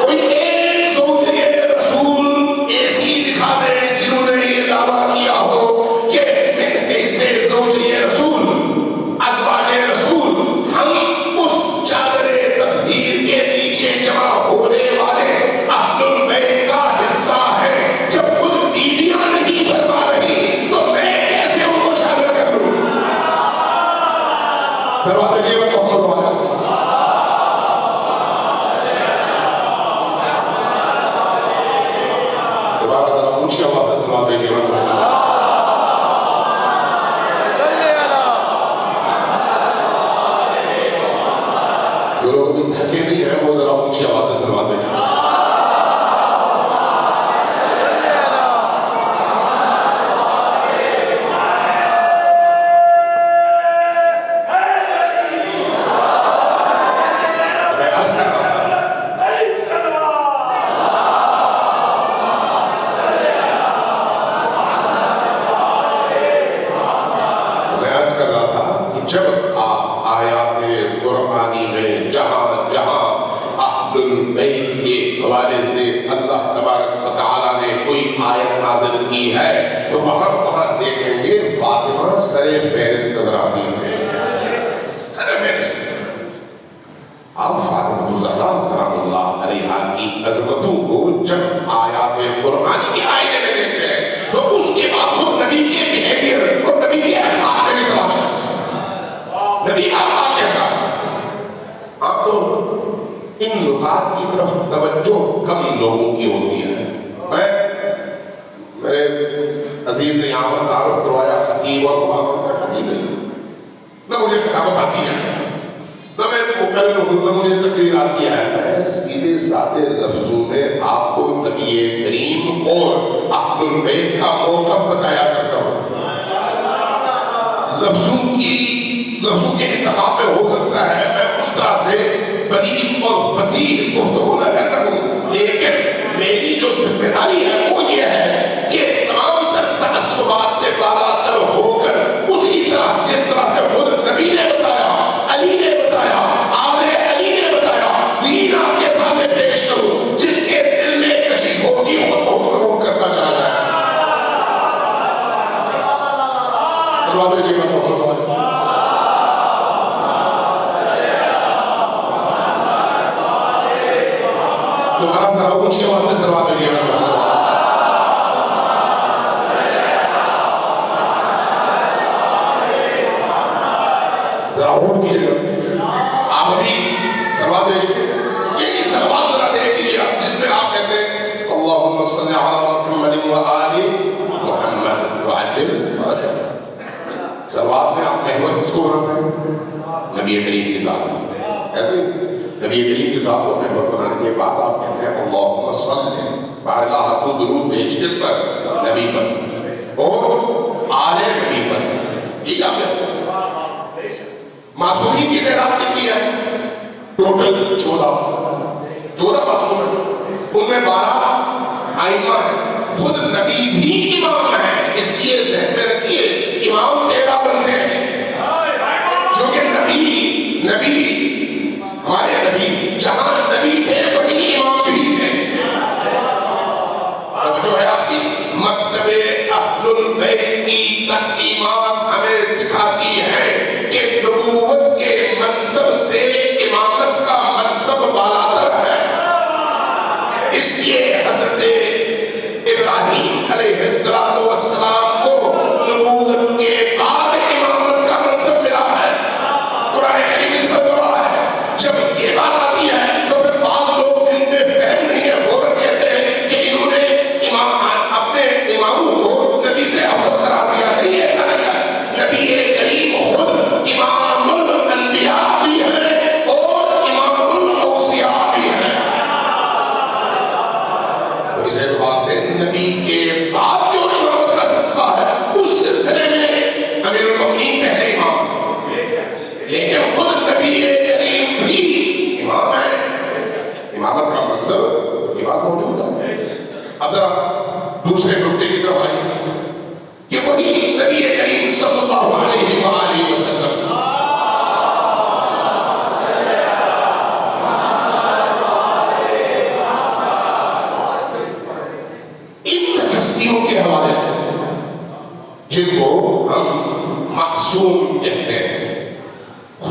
کوئی ایک زوجہ رسول ایسی دکھا دے جنہوں نے یہ دعویٰ کیا ہو کہ ایسے زوجہ رسول، ازواج رسول، ہم اس چادر تطہیر کے نیچے جمع ہونے والے اہل البیت کا حصہ ہے، جب خود بیویاں نہیں فرما رہی تو میں کیسے ان کو شامل کر لوں؟ سروات جیون محمد والا دوبارہ ذرا اونچی آواز سے سروات جیون محمد جو لوگ ابھی تھکے نہیں ہیں وہ ذرا اونچی آواز سے سلوات بھیجیں۔ میں عرض کر رہا تھا کہ جب آپ آیات قرآنی میں جہاں جہاں اہل البیت کے حوالے سے اللہ تبارک و تعالیٰ نے کوئی آیت نازل کی ہے تو وہاں دیکھیں گے فاطمہ سر فہرست نظر آتی ہے۔ سر فہرست آپ فاطمہ الزہرا سلام اللہ علیہا کی عظمتوں کو جب آیات قرآنی کے آئینے میں دیکھتے ہیں تو اس کے بعد خود نبی کے بیہیویئر اور نبی کے اخلاق میں بھی تلاش ہے۔ نبی اخلاق کیسا؟ آپ تو ان نکات کی طرف توجہ کم لوگوں کی ہوتی ہے۔ میرے عزیز نے یہاں پر تعارف کروایا خطیب اور وہاں میں خطیب نہیں، نہ مجھے خطابت آتی ہے، نہ میں مقرر ہوں، نہ مجھے تقریر آتی ہے۔ میں سیدھے سادے لفظوں میں آپ کو نبی کریم اور اہل البیت کا موقف بتایا کرتا ہوں۔ لفظوں کے انتخاب میں ہو سکتا ہے میں اس طرح سے بلیغ اور فصیح گفتگو نہ کر سکوں، لیکن میری جو ذمہ داری ہے وہ یہ ہے کہ تمام تر تعصبات سے بالا تر ہو کر اسی طرح جس طرح سے خود نبی نے بتایا، علی نے بتایا، آل علی نے بتایا، دین آپ کے سامنے پیش کروں، جس کے دل میں کشش ہوگی خود کو قبول کرنا چاہتا ہے۔ سلوات جی محمد دوبارہ ذرا اونچی آواز سے سلوات بھیجیے گا۔ ذرا اور کیجیے گا، آپ ابھی سلوات بھیجیے، یہی سلوات ذرا دیکھ لیجیے آپ جس میں آپ کہتے ہیں اللہم صلی علی محمد وآل محمد وعجل فرجہ۔ سلوات میں آپ محور کس کو بناتے ہیں؟ نبی کریم کی ذات۔ ایسے نبی کریم کی ذات کو محور بنانے کے بعد آپ کہتے ہیں اللہم صلی، بارگاہ تو درود بھیج کس پر؟ نبی پر اور آل نبی پر۔ یہ آپ کہتے ہیں۔ معصومین کی تعداد کتنی ہے؟ ٹوٹل 14 معصوم ہیں، ان میں 12 ائمہ ہیں، خود نبی بھی امام ہے، اس لیے ذہن میں رکھیے امام 13 بنتے ہیں، جو کہ نبی ہمارے نبی جہاں نبی تھے وہیں امام بھی تھے۔ اب جو ہے آپ کی مکتب اہل البیت کی تعلیمات ہمیں سکھاتی ہے کہ نبوت کے منصب سے امامت کا منصب بالاتر ہے، اس لیے حضرت ابراہیم علیہ السلام کو نبوت کے بعد امامت کا منصب ملا ہے۔ قرآن کریم اس پر گواہ ہے۔ جب یہ بات آتی ہے تو پھر بعض لوگ جن میں فہم نہیں ہے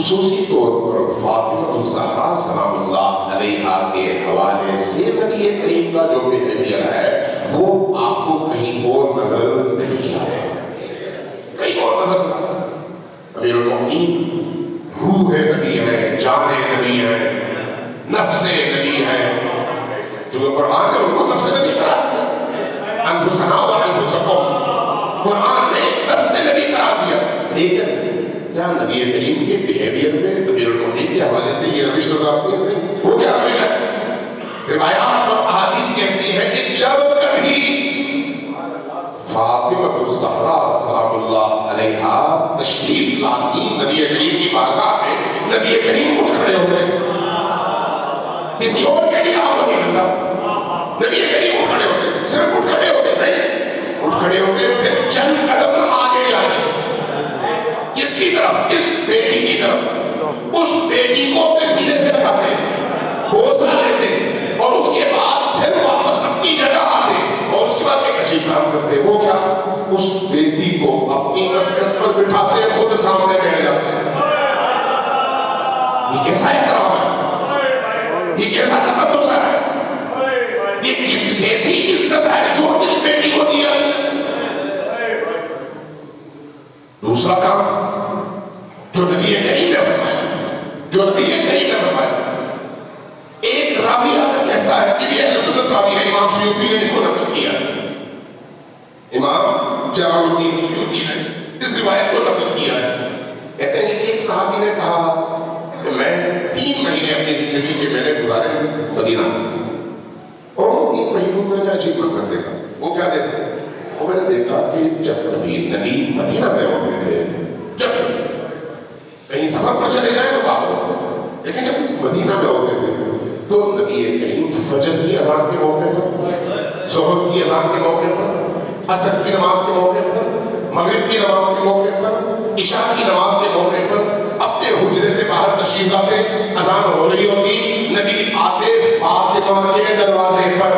خصوصی طور پر فاطمہ الزہرا سلام اللہ علیہا کے حوالے سے نبی کریم کا جو بیہیویئر ہے وہ آپ کو کہیں اور نظر نہیں آتا، کہیں اور نظر نہیں آتا۔ امیر المؤمنین روح نبی ہے، جان نبی ہے، نفس نبی ہے، جو قرآن نے ان کو نفس نبی قرار دیا، انفسنا و انفسکم، قرآن نے نفس نبی قرار دیا۔ لیکن کیا نبی کریم کے بیہیویئر میں امیر المؤمنین کے حوالے سے یہ روش نظر آتی ہے؟ وہ کیا روش ہے؟ روایات اور احادیث کہتی ہے کہ جب کبھی فاطمہ الزہرا سلام اللہ علیہا تشریف لاتی نبی کریم کی بارگاہ میں، نبی کریم اٹھ کھڑے ہوتے، کسی اور کے لیے آپ نہیں ملتا، نبی کریم اٹھ کھڑے ہوتے، صرف اٹھ کھڑے ہوتے نہیں، اٹھ کھڑے ہوتے پھر چند قدم آگے جاتے، کس کی طرف؟ اس بیٹی کی طرف، اس بیٹی کو اپنے سینے سے لگاتے، بوسہ لیتے، اور اس کے بعد پھر واپس اپنی جگہ آتے، اور اس کے بعد ایک عجیب کام کرتے، وہ کیا؟ اس بیٹی کو اپنی مسند پر بٹھاتے، خود سامنے بیٹھ جاتے۔ یہ کیسا احترام ہے؟ یہ کیسا تقدس ہے؟ یہ کتنی ایسی عزت ہے جو اس بیٹی کو دیا۔ دوسرا کام جو نبی کریم نے فرمایا، جو نبی کریم نے فرمایا، ایک راوی آتا کہتا ہے کہ یہ اہل سنت راوی ہے، امام سیوطی نے اس کو نقل کیا، امام جلال الدین سیوطی نے اس روایت کو نقل کیا ہے۔ کہتے ہیں کہ ایک صحابی نے کہا کہ میں 3 مہینے اپنی زندگی کے میں نے گزارے مدینہ میں، اور ان 3 مہینوں میں نے عجیب منظر دیکھا۔ وہ کیا دیکھا؟ وہ میں نے دیکھا کہ جب نبی مدینہ میں ہوتے تھے، جب کہیں سفر پر چلے جائیں تو بات ہو، لیکن جب مدینہ میں ہوتے تھے تو نبی کریم فجر کی اذان کے موقع پر، ظہر کی اذان کے موقع پر، عصر کی نماز کے موقع پر، مغرب کی نماز کے موقع پر، عشاء کی نماز کے موقع پر اپنے حجرے سے باہر تشریف لاتے، اذان ہو رہی ہوتی، نبی آتے فاطمہ کے دروازے پر،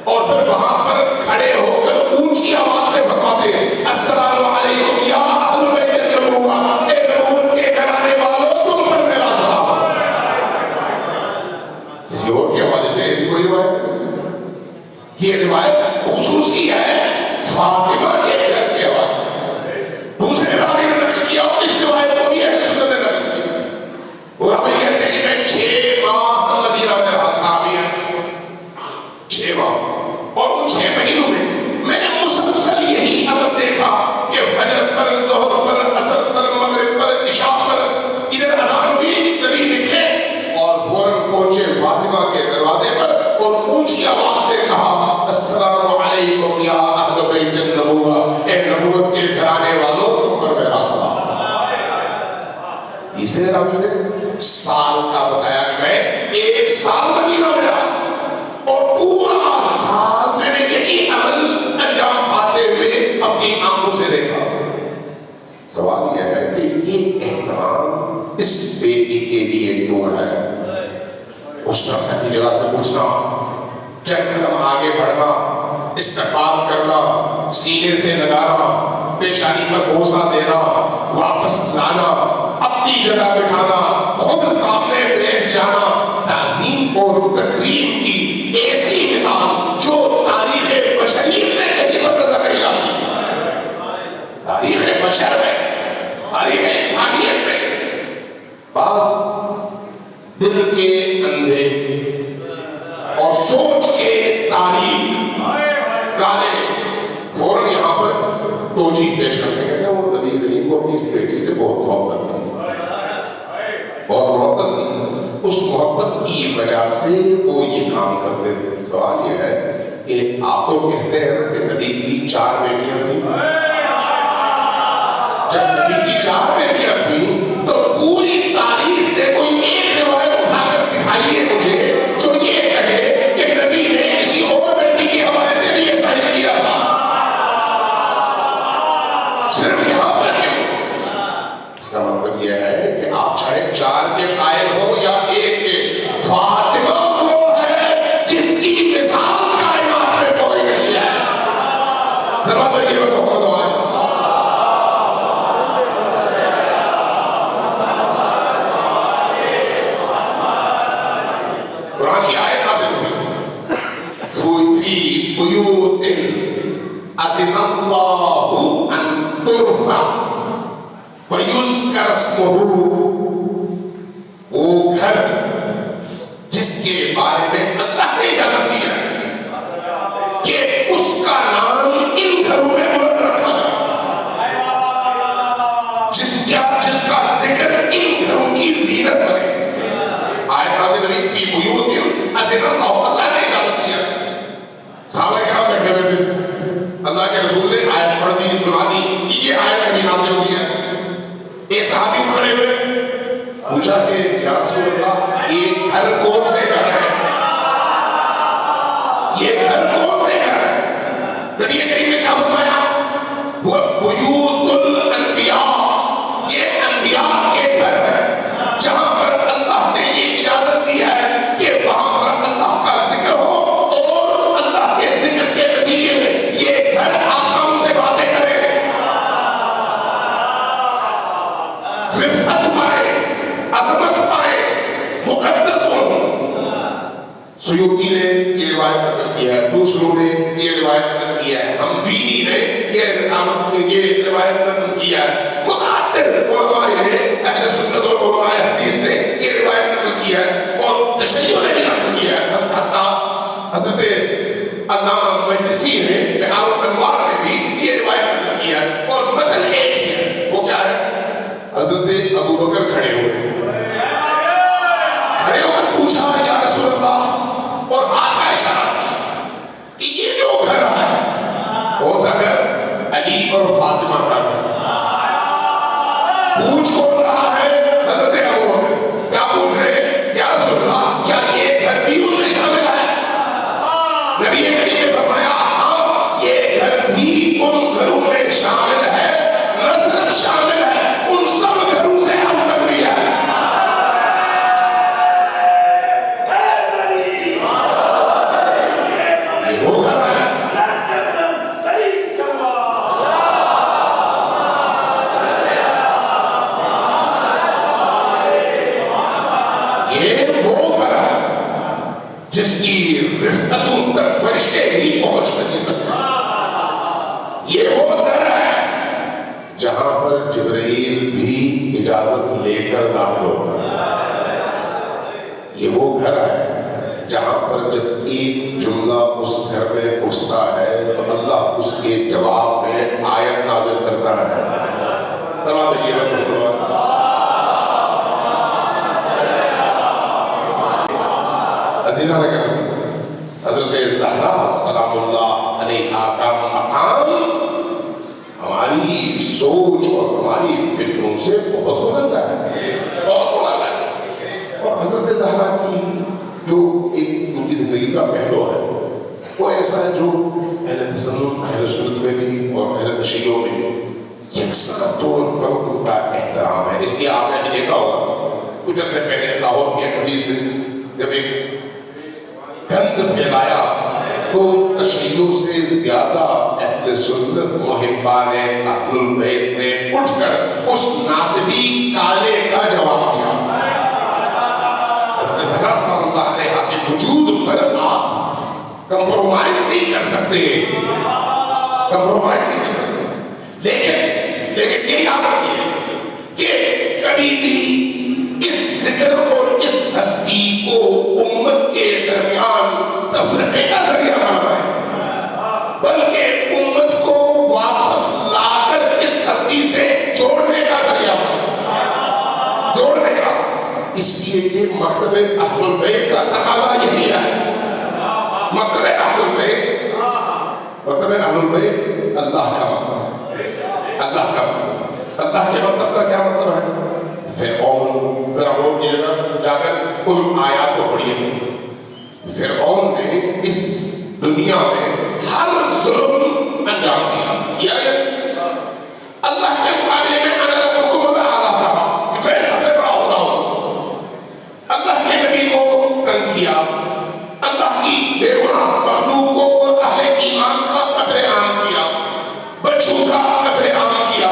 اور پھر وہاں پر کھڑے ہو کر اونچی آواز سے فرماتے، السلام علیکم یا اہل بیت النبوہ، اے نبوت کے گھرانے والوں تم پر میرا سلام۔ کسی اور کے حوالے سے ایسی کوئی روایت نہیں، یہ روایت خصوصی ہے فاطمہ کے گھر کے حوالے۔ دوسرے راوی نے نقل کیا اور اس روایت کو بھی اہل سنت نے نقل کیا، وہ راوی کہتے ہیں کہ میں 6 ماہ مدینہ میں رہا، صحابی ہے، 6 ماہ، اور ان 6 مہینوں میں میں نے مسلسل یہی عمل دیکھا کہ فجر پر، ظہر پر، عصر پر، مغرب پر، عشاء پر ادھر اذان ہوئی، نبی نکلے اور فوراً پہنچے فاطمہ کے دروازے پر اور اونچی آواز سے کہا، السلام علیکم یا اہل بیت النبوہ، اے نبوت کے گھرانے والوں تم پر میرا سلام۔ تیسرے راوی نے سال کا بتایا کہ میں 1 سال مدینہ میں رہا اور پورا سال میں نے یہی عمل انجام پاتے ہوئے اپنی آنکھوں سے دیکھا۔ سوال یہ ہے کہ یہ احترام اس بیٹی کے لیے کیوں ہے؟ اس طرح سے اپنی جگہ سے پوچھنا، چند قدم آگے بڑھنا، استقبال کرنا، سینے سے لگانا، پیشانی پر بوسہ دینا، واپس لانا، اپنی جگہ بٹھانا، خود سامنے بیٹھ جانا، تعظیم اور تکریم کی ایسی مثال جو تاریخ بشریت میں کہیں پر نظر نہیں آتی۔ تاریخ بشر میں، تاریخ انسانیت میں بعض دل کے اندھے اور سوچ کے تاریخ کالے فوراً یہاں پر توجیہ پیش کرتے ہیں کہ وہ نبی کریم کو اپنی اس بیٹی سے بہت محبت تھی، بہت محبت تھی، اس محبت کی وجہ سے وہ یہ کام کرتے تھے۔ سوال یہ ہے کہ آپ تو کہتے ہیں نا کہ نبی کی 4 بیٹیاں تھیں، جب نبی کی 4 بیٹیاں تھیں تو پوری تاریخ سے کوئی ایک روایت اٹھا کر دکھائیے مجھے جو یہ کہے کہ نبی نے کسی اور بیٹی کے حوالے سے بھی ایسا ہی کیا تھا۔ صرف یہاں پر اس کا مطلب یہ ہے کہ آپ چاہے 4 کے قائل ہو یا 1 کے، فاطمہ وہ ہے جس کی مثال کائنات میں کوئی نہیں ہے۔ ذرا بچے محمد وَيُذْكَرَ اسْمُهُ، وہ گھر جس کے بارے میں اللہ نے اجازت دی ہے کہ اس کا نام ان گھروں میں بلند رکھا جائے، جس کا ذکر ان گھروں کی زینت بنے۔ آیت نازل ہوئی فی بیوت اذن اللہ، اللہ نے اجازت دیا۔ صحابہ کرام بیٹھے ہوئے تھے، اللہ کے رسول نے آیت پڑھ دی، سنا دی کہ یہ آیت ابھی نازل ہوئی ہے۔ ایک صحابی کھڑے ہوئے، پوچھا کہ یا رسول اللہ یہ گھر کون سے گھر ہے؟ یہ گھر کون سے گھر ہے؟ نبی کریم نے کیا فرمایا؟ وہ بیوت الانبیاء، یہ انبیاء کے گھر ہے، جہاں پر اللہ نے یہ اجازت دی ہے کہ وہاں پر اللہ کا ذکر ہو، اور اللہ کے ذکر کے نتیجے میں یہ گھر آسمانوں سے باتیں کرے، رفعت پائے، عظمت پائے، مقدس ہو۔ سیوطی نے یہ روایت نقل کی ہے، دوسروں نے یہ روایت نقل کی ہے، حمویدی نے یہ روایت نقل کی ہے، متعدد علماء نے، اہل سنت اور علماء حدیث نے یہ روایت نقل کی ہے، اور تشیع نے بھی نقل کی ہے۔ حتیٰ حضرت علامہ مجلسی نے بحار الانوار نے بھی یہ روایت نقل کی ہے، اور متن ایک ہی ہے۔ وہ کیا ہے؟ حضرت ابو بکر کھڑے ہوئے، کھڑے ہو کر پوچھا یا رسول اللہ، اور ہاتھ کا اشارہ کہ یہ جو گھر ہے کون سا گھر؟ علی اور فاطمہ کا گھر۔ پوچھ کون رہا ہے؟ حضرت ابو بکر۔ کیا پوچھ رہے ہیں؟ یا رسول اللہ کیا یہ گھر بھی ان میں شامل ہے؟ نبی کریم نے فرمایا ہاں، یہ گھر بھی ان گھروں میں شامل ہے، نہ صرف شامل ہے، ان سب گھروں سے افضل بھی ہے۔ یہ وہ گھر ہے، یہ وہ گھر ہے جس کی رفعتوں تک فرشتے بھی پہنچ نہیں سکتے۔ یہ وہ گھر ہے جہاں پر جبرائیل بھی اجازت لے کر داخل ہوتا ہے۔ یہ وہ گھر ہے جہاں پر جب ایک جملہ اس گھر میں گھستا ہے تو اللہ اس کے جواب میں آیت نازل کرتا ہے۔ سلام دیجیے رحمۃ اللہ۔ عزیزان کرام، حضرت زہرا سلام اللہ علیہا کا مقام ہماری سوچ اور ہماری فکروں سے بہت بلند ہے، بہت بلند ہے۔ اور حضرت زہرا کی جو ایک ان کی زندگی کا پہلو ہے وہ ایسا ہے جو اہل تسنن، اہل سنت میں بھی اور اہل تشیع میں یکساں طور پر ان کا احترام ہے۔ اس لیے آپ نے دیکھا ہوگا کچھ عرصے پہلے لاہور کی ایک حدیث میں جب ایک گند پھیلایا تو تشیع سے زیادہ اہل سنت محبان اہل البیت نے اٹھ کر اس ناصبی کالے کا جواب دیا۔ حضرت زہرا صلی اللہ علیہ کے وجود پر آپ کمپرومائز نہیں کر سکتے، کمپرومائز نہیں کر سکتے، لیکن یہ یاد رکھیے کہ کبھی بھی اس ذکر اور اس ہستی کو امت کے درمیان تفرقے کا ذریعہ نہ بنائے، بلکہ امت کو واپس لا کر اس ہستی سے جوڑنے کا ذریعہ بنائے، جوڑنے کا۔ اس لیے کہ مکتب اہل البیت کا تقاضا یہی ہے۔ مکتب اہل البیت اللہ کا مکتب ہے، اللہ کا مکتب۔ اللہ کے مکتب کا کیا مطلب ہے؟ فرعون، ذرا غور کیجیے گا، جا کر ان آیات کو پڑھیے۔ فرعون نے اس دنیا میں ہر ظلم انجام دیا، یہ اللہ کے مقابلے میں انا ربکم الاعلی کہا کہ میں سب سے بڑا خدا ہوں۔ اللہ کے نبی کو تنگ کیا، اللہ کی بے گناہ مخلوق کو اور اہل ایمان کا قتل عام کیا، بچوں کا قتل عام کیا،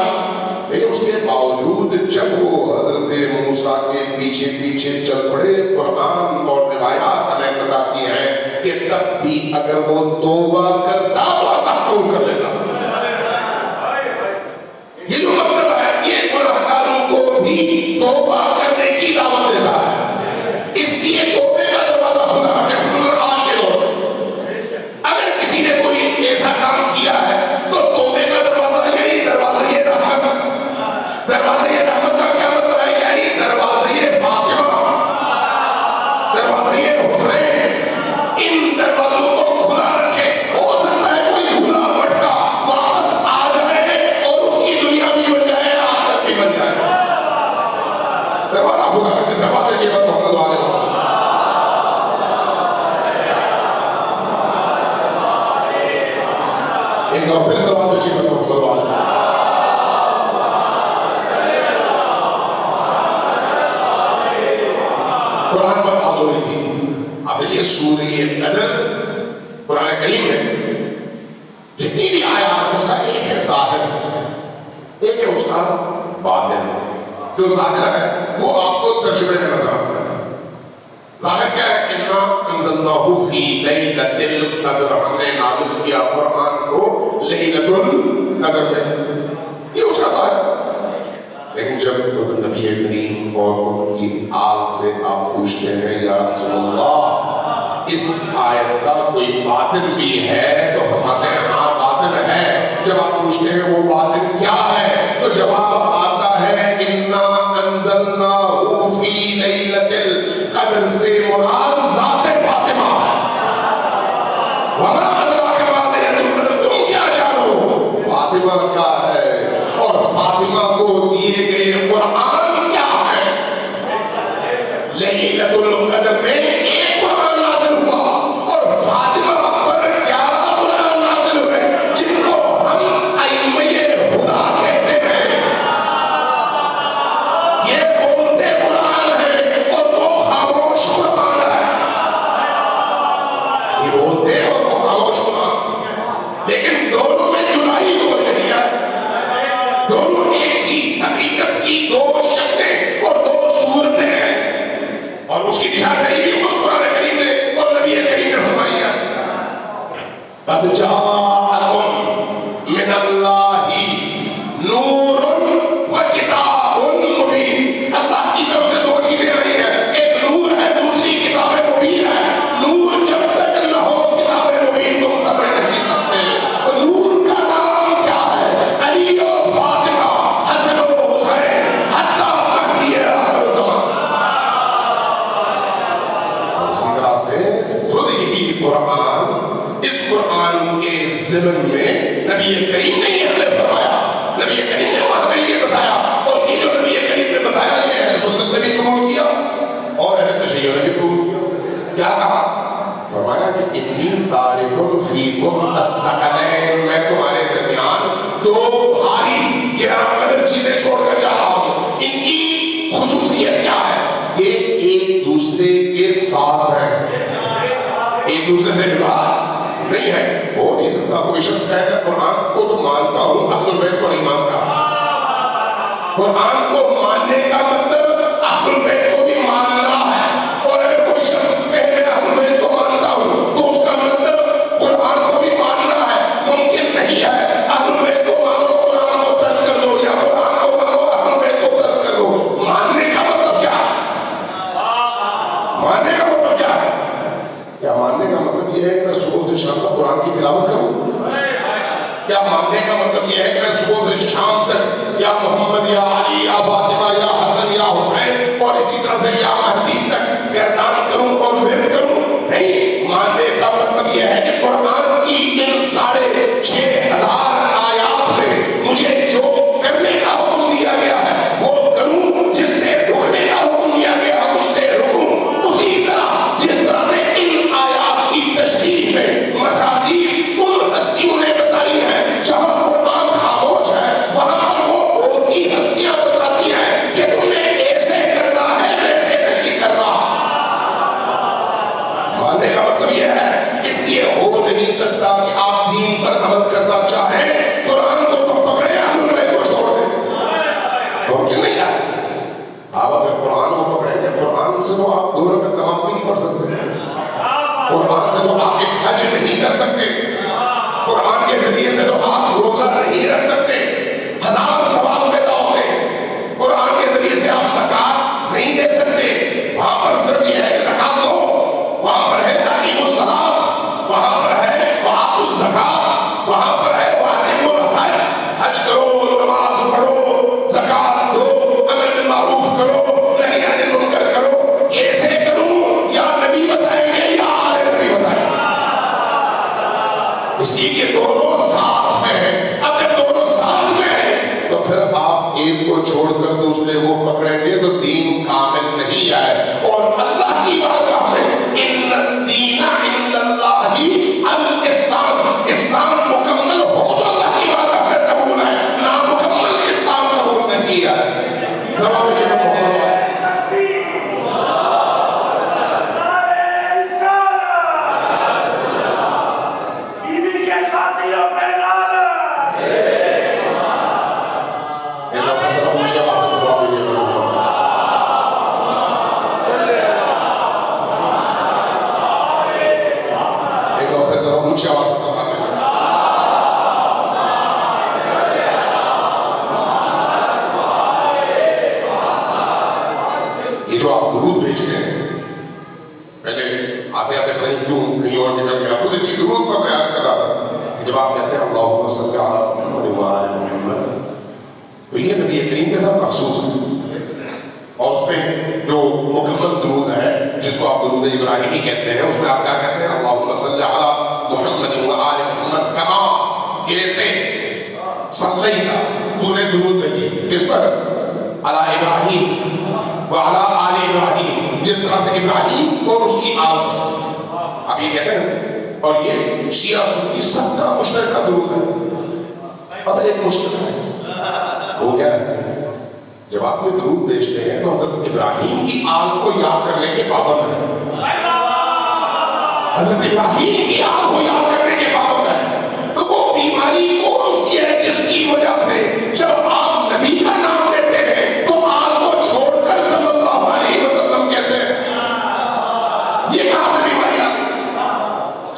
لیکن اس کے باوجود جب وہ حضرت موسیٰ کے پیچھے پیچھے چل پڑے، قرآن اور روایات ہمیں بتاتی ہیں کہ تب بھی اگر وہ توبہ کرتا تو اللہ قبول کر لیتا۔ یہ جو مطلب ہے، یہ گناہ توبہ کرنے کی دعوت دیتا ہے، اس لیے توبے کا دروازہ کھلا رکھے، خصوصاً آج کے دور میں اگر کسی نے کوئی ایسا کام کیا ہے تو توبے کا دروازہ، یعنی دروازہ یہ رحمت، دروازہ یہ رحمت کا کیا مطلب ہے؟ یعنی دروازہ یہ فاطمہ، دروازہ یہ حسین، ان دروازوں کو کھلا رکھے۔ ہو سکتا ہے کوئی بھولا بھٹکا واپس آ جائے اور اس کی دنیا بھی بن جائے، آخرت بھی بن جائے۔ دروازہ کھلا رکھے، زبان جیبت محمد والے ایک اور پھر سوال جیبت محمد والے۔ قرآن پر بات ہو رہی تھی، اب دیکھیے سورہ قدر قرآن کریم میں جتنی بھی آیات اس کا ایک ہے ظاہر، ایک ہے اس کا باطن۔ جو ظاہر ہے وہ آپ کو ترجمے میں نظر آتا ہے۔ ظاہر کیا ہے؟ اِنَّا أَنزَلْنَاهُ فِي لَيْلَةِ الْقَدْرِ، ہم نے نازل کیا قرآن کو لیلۃ القدر میں، یہ اس کا ظاہر ہے۔ لیکن جب خود نبی کریم اور ان کی آل سے آپ پوچھتے ہیں یا رسول اللہ اس آیت کا کوئی باطن بھی ہے، تو فرماتے ہیں ہاں باطن ہے۔ جب آپ پوچھتے ہیں وہ باطن کیا ہے، تو جواب آتا ہے اِنَّا أَنزَلْنَاهُ فِي لَيْلَةِ الْقَدْرِ سے مراد ذات فاطمہ ہے۔ وَمَا أَدْرَاكَ مَا لَيْلَةُ الْقَدْرِ، تم کیا جانو فاطمہ کیا ہے، اور فاطمہ کو دیے گئے قرآن کیا ہے۔ لیلۃ القدر میں ایک قرآن نازل ہوا اور فاطمہ پر 11 قرآن نازل ہوئے، جن کو ہم ائمہ ہدا کہتے ہیں۔ یہ بولتے قرآن ہے اور وہ خاموش قرآن ہے، یہ بولتے اور وہ خاموش قرآن، لیکن دونوں میں جدائی کوئی نہیں ہے، دونوں ایک ہی حقیقت کی دو شکلیں اور دو صورتیں ہیں، اور اس کی نشاندہی بھی خود قرآن کریم نے اور نبی کریم نے فرمائی ہے۔ قد جاءکم من اللہ نور و کتاب مبین، اللہ کی طرف سے دو چیزیں آئی ہیں، ایک نور ہے، دوسری کتاب مبین ہے۔ نور جب تک نہ ہو کتاب مبین تم سمجھ نہیں سکتے۔ نور کا نام کیا ہے؟ علی و فاطمہ، حسن و حسین، حتیٰ مہدی آخر زمان۔ اسی طرح سے خود یہی قرآن، اس قرآن کے ضمن میں نبی کریم نے یہ ہمیں فرمایا، نبی کریم نے ہمیں یہ بتایا، اور یہ جو نبی کریم نے بتایا یہ ہے سنت نے بھی قبول کیا اور اہل تشیع نے بھی قبول کیا۔ کیا کہا؟ فرمایا کہ انی تارکم فیکم الثقلین، میں تمہارے درمیان دو بھاری گراں قدر چیزیں چھوڑ کر جا رہا ہوں۔ ان کی خصوصیت کیا ہے؟ یہ ایک دوسرے کے ساتھ ہیں، ایک دوسرے سے جڑا نہیں ہے۔ ہو نہیں سکتا کوئی شخص کہتا ہے قرآن کو تو مانتا ہوں، اہل بیت کو نہیں مانتا۔ قرآن کو ماننے کا مطلب اہل بیت کو بھی ماننا ہے، اور اگر کوئی شخص کہے میں اہل بیت کو مانتا ہوں تو اس کا مطلب قرآن کو بھی ماننا ہے۔ ممکن نہیں ہے اہل بیت کو مانو قرآن کو ترک کر دو، یا قرآن کو مانو اہل بیت کو ترک کر دو۔ ماننے کا مطلب کیا ہے؟ ماننے کا مطلب کیا ہے؟ کیا ماننے کا مطلب یہ ہے کہ میں صبح سے شام تک قرآن کی تلاوت کروں؟ کیا ماننے کا مطلب یہ ہے کہ میں صبح سے شام تک یا محمد یا علی یا فاطمہ یا حسن یا حسین اور اسی طرح سے یا مہدی تک گردان کروں اور ورد کروں؟ نہیں، ماننے کا مطلب یہ ہے کہ قرآن کی ان 6,500 آیات میں مجھے جو کرنے کا حکم دیا گیا ہے وہ کروں، جس سے رکنے کا حکم دیا گیا ہے اس سے رکوں، اسی طرح جس طرح سے ان آیات کی تشریح میں مصادیق ان ہستیوں نے بتائی ہے، جہاں قرآن خاموش ہے وہاں پر وہ بولتی ہستیاں بتاتی ہیں کہ تم نے ایسے کرنا ہے، ویسے نہیں کرنا۔ ماننے کا مطلب یہ ہے، اس لیے ہو نہیں سکتا کہ آپ دین پر عمل کرنا چاہیں، قرآن کو تو پکڑے اہل بیت کو چھوڑ دیں، ممکن نہیں ہے۔ آپ اگر قرآن کو پکڑیں گے، قرآن سے تو آپ 2 رکعت نماز بھی نہیں پڑھ سکتے، قرآن سے تو آپ ایک حج نہیں کر سکتے، قرآن کے ذریعے سے تو آپ روزہ نہیں رکھ سکتے، 1000 ثواب پیدا ہوتے ہیں، قرآن کے ذریعے سے آپ زکات اس لیے کہ دونوں ساتھ میں ہیں. اب جب دونوں ساتھ میں ہیں تو پھر آپ ایک کو چھوڑ کر دوسرے کو پکڑیں گے تو دین کامل نہیں ہے. اور اللہ کی بارگاہ میں ان الدین عند اللہ الاسلام، اسلام مکمل ہو تو اللہ کی بارگاہ میں قبول ہے، نامکمل اسلام قبول نہیں ہے. جواب ہے جب آپ کہتے ہیں اللہم صلی علی محمد وآل محمد تو یہ نبی کریم کے ساتھ مخصوص ہے. اور اس میں جو مکمل درود ہے جس کو آپ درود ابراہیمی کہتے ہیں اس میں آپ کیا کہتے ہیں اللہم صلی علی محمد وآل محمد کما جیسے صلیتا تو نے درود بھیجی کس پر علی ابراہیم وعلی آل ابراہیم جس طرح سے ابراہیم اور اس کی آل. آپ یہ کہتے ہیں اور یہ شیعہ سنی سب کا مشترکہ درود ہے. اب ایک مشکل ہے وہ کیا ہے جب آپ یہ درود بھیجتے ہیں تو حضرت ابراہیم کی آل کو یاد کرنے کے پابند ہیں. حضرت ابراہیم کی آل کو یاد کرنے کے پابند ہیں. تو وہ بیماری کون سی ہے جس کی وجہ سے جب آپ نبی کا نام لیتے ہیں تو آل کو چھوڑ کر صلی اللہ علیہ وسلم کہتے ہیں؟ یہ کہاں سے بیماری آتی؟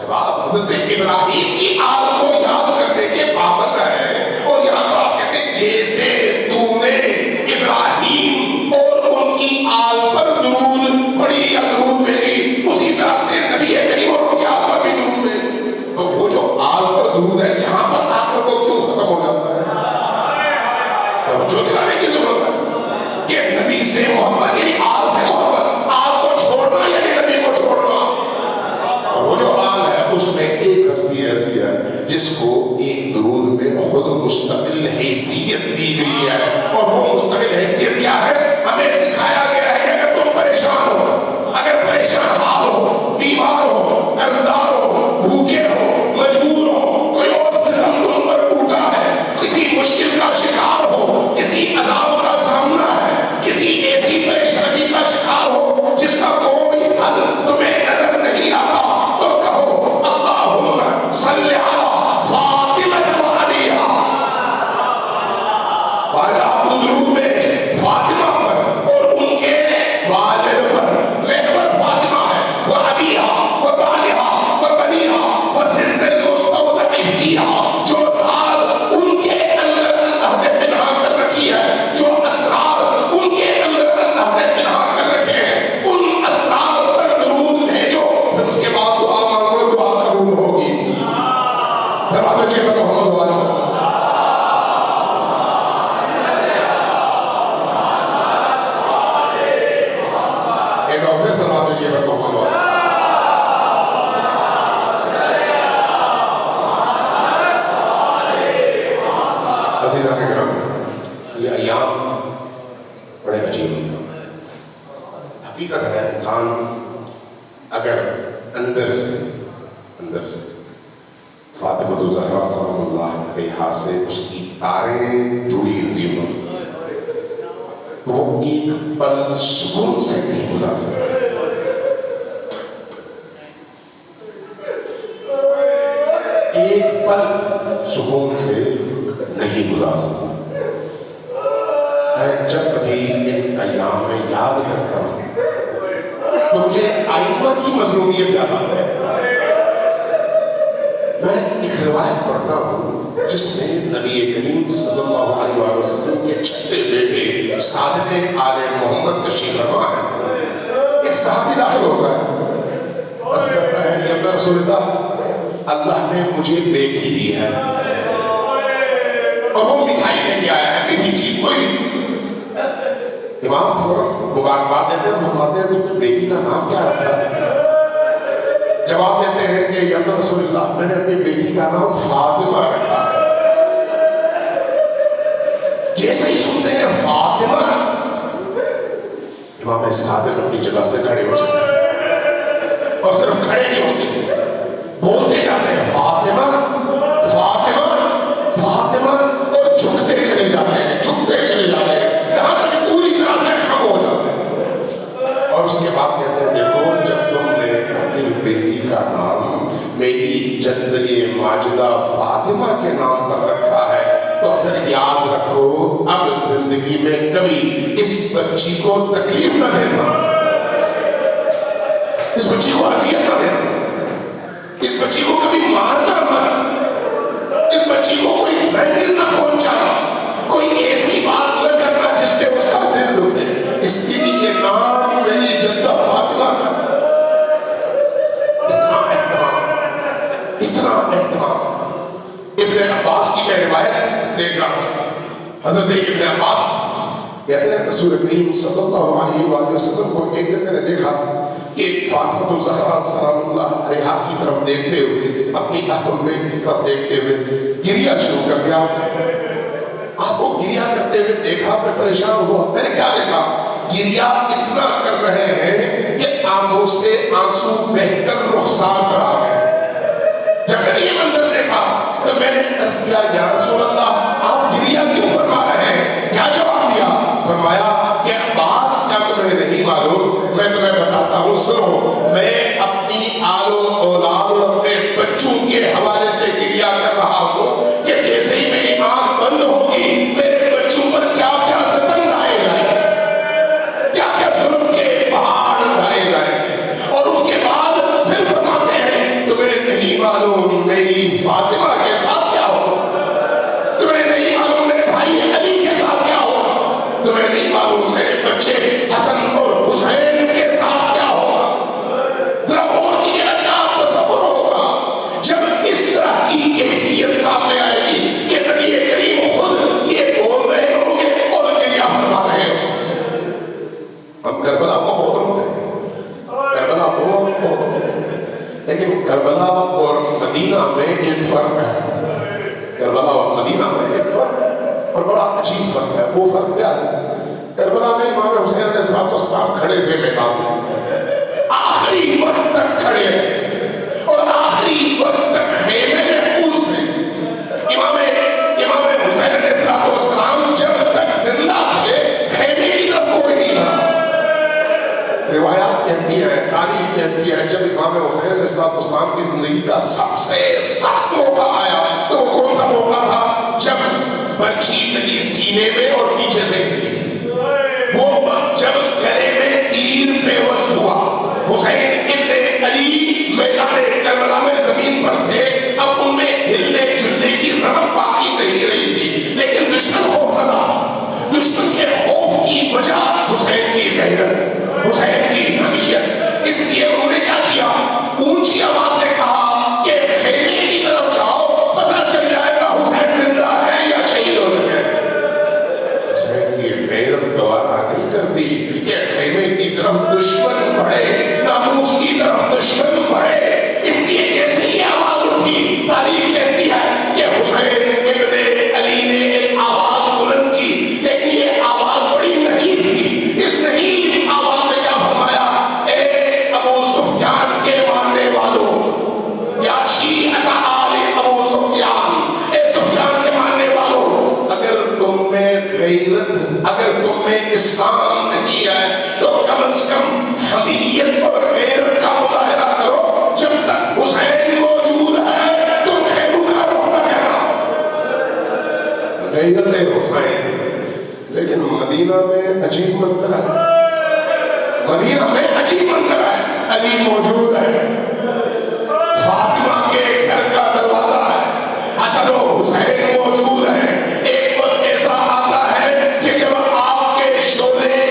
جب آپ حضرت ابراہیم کی آل کو یاد کرنے کے پابند ہیں اور یہاں پر آپ کہتے ہیں جیسے تو نے ابراہیم اور ان کی آل پر درود پڑھی یا درود بھیجی اسی طرح سے نبی کریم اور ان کی آل پر بھی درود بھیجی. تو وہ جو آل پر درود ہے یہاں پر آ کر وہ کیوں ختم ہو جاتا ہے؟ توجہ دلانے کی ضرورت ہے کہ نبی سے محبت یعنی آل سے محبت، آل کو چھوڑنا یعنی نبی کو چھوڑنا. اور وہ جو آل ہے اس میں ایک ہستی ایسی ہے جس کو ایک درود میں خود مستقل حیثیت دی گئی ہے. اور وہ مستقل حیثیت کیا ہے؟ ہمیں سکھایا گیا ہے کہ اگر تم پریشان ہو، اگر پریشان حال ہو، بیمار ہو، قرضدار ہو، بھوکے ہو، مجبور ہو، کوئی اور ستم تم پر ٹوٹا ہے، کسی مشکل کا شکار ہو، کسی عذاب کا سامنا ہے، کسی ایسی پریشانی کا شکار ہو جس کا کوئی حل تمہیں نظر نہیں آتا، تو کہو اللہم صلی علی فاطمہ و علیہ. اور آپ درود میں فاطمہ پر اور ان کے والد پر، محور فاطمہ ہے وہ ابیہا و بالہا و بنیہا و سن المستودع فیہا، جو راز ان کے اندر اللہ نے پنہا کر رکھی ہے، جو اسرار ان کے اندر اللہ نے پنہا کر رکھے ہیں، ان اسرار پر درود بھیجو. پھر اس کے بعد دعا مانگو، دعا قبول ہوگی. جواب ہے محمد والا ایک اور پھر سلام دیجیے محمد والا. عزیزان کرام، یہ ایام بڑے عجیب ہیں. حقیقت ہے انسان اگر اندر سے فاطمہ الزہرا سلام اللہ علیہا سے اس کی تاریں جڑی ہوئی ہوں تو وہ ایک پل سکون سے نہیں گزار سکتا. ایک پل سکون سے نہیں گزار سکتا. میں جب کبھی ان ایام میں یاد کرتا ہوں تو مجھے آئمہ کی مظلومیت یاد آتا ہے. میں ایک روایت پڑھتا ہوں جس میں نبی کریم صلی اللہ علیہ وسلم کے چھٹے بیٹے صادق آل محمد تشریف فرما ہے. ایک صحابی داخل ہوتا ہے، بس کرتا ہے یا رسول اللہ نے مجھے بیٹی دی ہے اور وہ مٹھائی لے کے آیا ہے، میٹھی چیز کوئی. امام فوراً مبارکباد دیتے ہیں، فرماتے ہیں تم نے بیٹی کا نام کیا رکھا؟ جواب دیتے ہیں کہ یا رسول اللہ میں نے اپنی بیٹی کا نام فاطمہ رکھا ہے۔ جیسے ہی سنتے ہیں فاطمہ، امام صادق اپنی جگہ سے کھڑے ہو جاتے ہیں، اور صرف کھڑے نہیں ہوتے، بولتے جاتے ہیں فاطمہ فاطمہ فاطمہ، اور جھکتے چلے جاتے ہیں، جھکتے چلے جاتے ہیں، جہاں تک پوری طرح سے خم ہو جاتے ہیں۔ اور اس کے بعد کہتے ہیں دیکھو جب تم نے اپنی بیٹی کا نام میری جدلی ماجدہ فاطمہ کے نام پر رکھا ہے تو پھر یاد رکھو اب زندگی میں کبھی اس بچی کو تکلیف نہ دینا، اس بچی کو اذیت نہ دینا، اس بچی کو کبھی مارنا مت، اس بچی کو کوئی مینگل نہ پہنچانا، کوئی ایسی بات نہ کرنا جس سے اس کا دل دکھے، اس لیے یہ نام میری جدہ فاطمہ کا۔ اتنا اہتمام۔ ابن عباس کی میں روایت دیکھ رہا ہوں، حضرت ابن عباس کہتے ہیں رسول کریم صلی اللہ علیہ وآلہ وسلم کو ایک دن میں نے دیکھا کہ فاطمہ الزہرا سلام اللہ علیہا کی طرف دیکھتے ہوئے، اپنی اہل البیت کی طرف دیکھتے ہوئے گریہ شروع کر دیا۔ آپ کو گریہ کرتے ہوئے دیکھا، میں پریشان ہوا، میں نے کیا دیکھا؟ گریہ اتنا کر رہے ہیں کہ آنکھوں سے آنسو بہہ کر رخسار پر آ گئے۔ جب میں نے یہ منظر دیکھا تو میں نے عرض کیا یا رسول اللہ آپ گریہ کیوں فرما رہے ہیں؟ کیا جواب دیا؟ فرمایا کہ عباس کا تمہیں نہیں معلوم، میں تمہیں بتاتا ہوں، سنو، میں اپنی آل و اولاد اور اپنے بچوں کے حوالے سے گریہ کر رہا ہوں کہ جیسے ہی میری آنکھ بند ہوگی میرے بچوں پر کیا کیا ستم ڈھائے جائیں، کیا کیا ظلم کے پہاڑ ڈھائے جائیں، اور اس کے بعد پھر فرماتے ہیں تمہیں نہیں معلوم میری فاطمہ کے ساتھ کیا ہوگا، تمہیں نہیں معلوم میرے بھائی علی کے ساتھ کیا ہوگا، تمہیں نہیں معلوم میرے بچے حسن اور حسین کے ساتھ کیا ہوگا۔ ذرا غور کیجیے کیا تصور ہوگا جب اس طرح کی کیفیت سامنے آئے گی کہ نبی کریم خود یہ بول رہے ہوں گے اور گریہ فرما رہے ہوں۔ ہم کربلا کو بہت روتے ہیں، کربلا کو بہت روتے ہیں، لیکن کربلا اور مدینہ میں ایک فرق ہے، کربلا اور مدینہ میں ایک فرق ہے اور بڑا عجیب فرق ہے۔ وہ فرق کیا ہے؟ کربلا میں امام حسین علیہ السلام کھڑے تھے میدان میں، آخری وقت تک کھڑے ہیں اور آخری وقت تک خیمے میں محفوظ تھے۔ امام حسین علیہ السلام جب تک زندہ تھے خیمے کی طرف کوئی نہیں تھا۔ روایات کہتی ہے، تاریخ کہتی ہے جب امام حسین علیہ السلام کی زندگی کا سب سے سخت موقع آیا تو وہ کون سا موقع تھا؟ جب برچھی لگی سینے میں اور پیچھے سے نکلی، وہ وقت جب گلے میں تیر پیوست ہوا، حسین ابن علی میدان کربلا میں زمین پر تھے، اب ان میں ہلنے جلنے کی رغبت باقی نہیں رہی تھی، لیکن دشمن خوف زدہ، دشمن کے خوف کی وجہ حسین کی غیرت، حسین کی حمیت، اس لیے انہوں نے کیا کیا؟ اونچی آواز سے کہا کہ خیمے کی طرف جاؤ، پتہ چل جائے گا حسین زندہ ہے یا شہید ہو چکے۔ حسین کی غیرت گوارا نہیں کرتی کہ خیمے کی طرف دشمن بڑھے، ناموس کی طرف دشمن بڑھے، اس لیے جیسے یہ آواز اٹھی، تاریخ کہتی ہے کہ حسین ابن علی نے ایک آواز بلند کی، لیکن یہ آواز بڑی نحیف تھی، اس نحیف آواز میں کیا فرمایا؟ اے ابو سفیان کے ماننے والوں، یا شیعہ آل ابو سفیان، اے سفیان کے ماننے والوں، اگر تم میں غیرت، اگر تم میں اسلام نہیں ہے تو کم از کم حمیت اور غیرت کا مظاہرہ کرو، جب تک حسین موجود ہے تم خیموں کا رخ نہ کرنا۔ غیرت حسین، لیکن مدینہ میں عجیب منظر ہے، مدینہ میں عجیب منظر ہے، علی موجود ہے، فاطمہ کے گھر کا دروازہ ہے، حسن و حسین موجود ہے، ایک وقت ایسا آتا ہے کہ جب آپ کے شعلے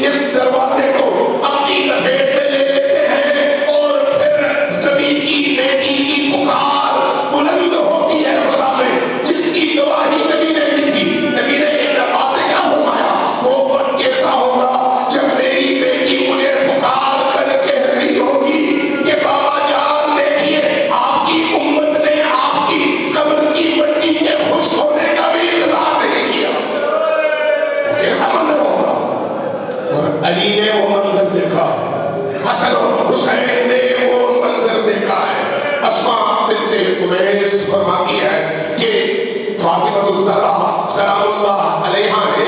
اس دروازے کو اپنی لپیٹ میں لے لیتے ہیں اور پھر نبی کی بیٹی کی پکار بلند ہوتی ہے فضا میں، جس کی گواہی نبی نے دی تھی، نبی نے ابن عباس سے کیا فرمایا؟ وہ وقت کیسا ہوگا جب میری بیٹی مجھے پکار کر کہہ رہی ہوگی کہ بابا جان حسن اور حسین نے وہ منظر دیکھا ہے۔ اسماء بنت امیس فرماتی ہے کہ فاطمہ الزہرا سلام اللہ علیہا نے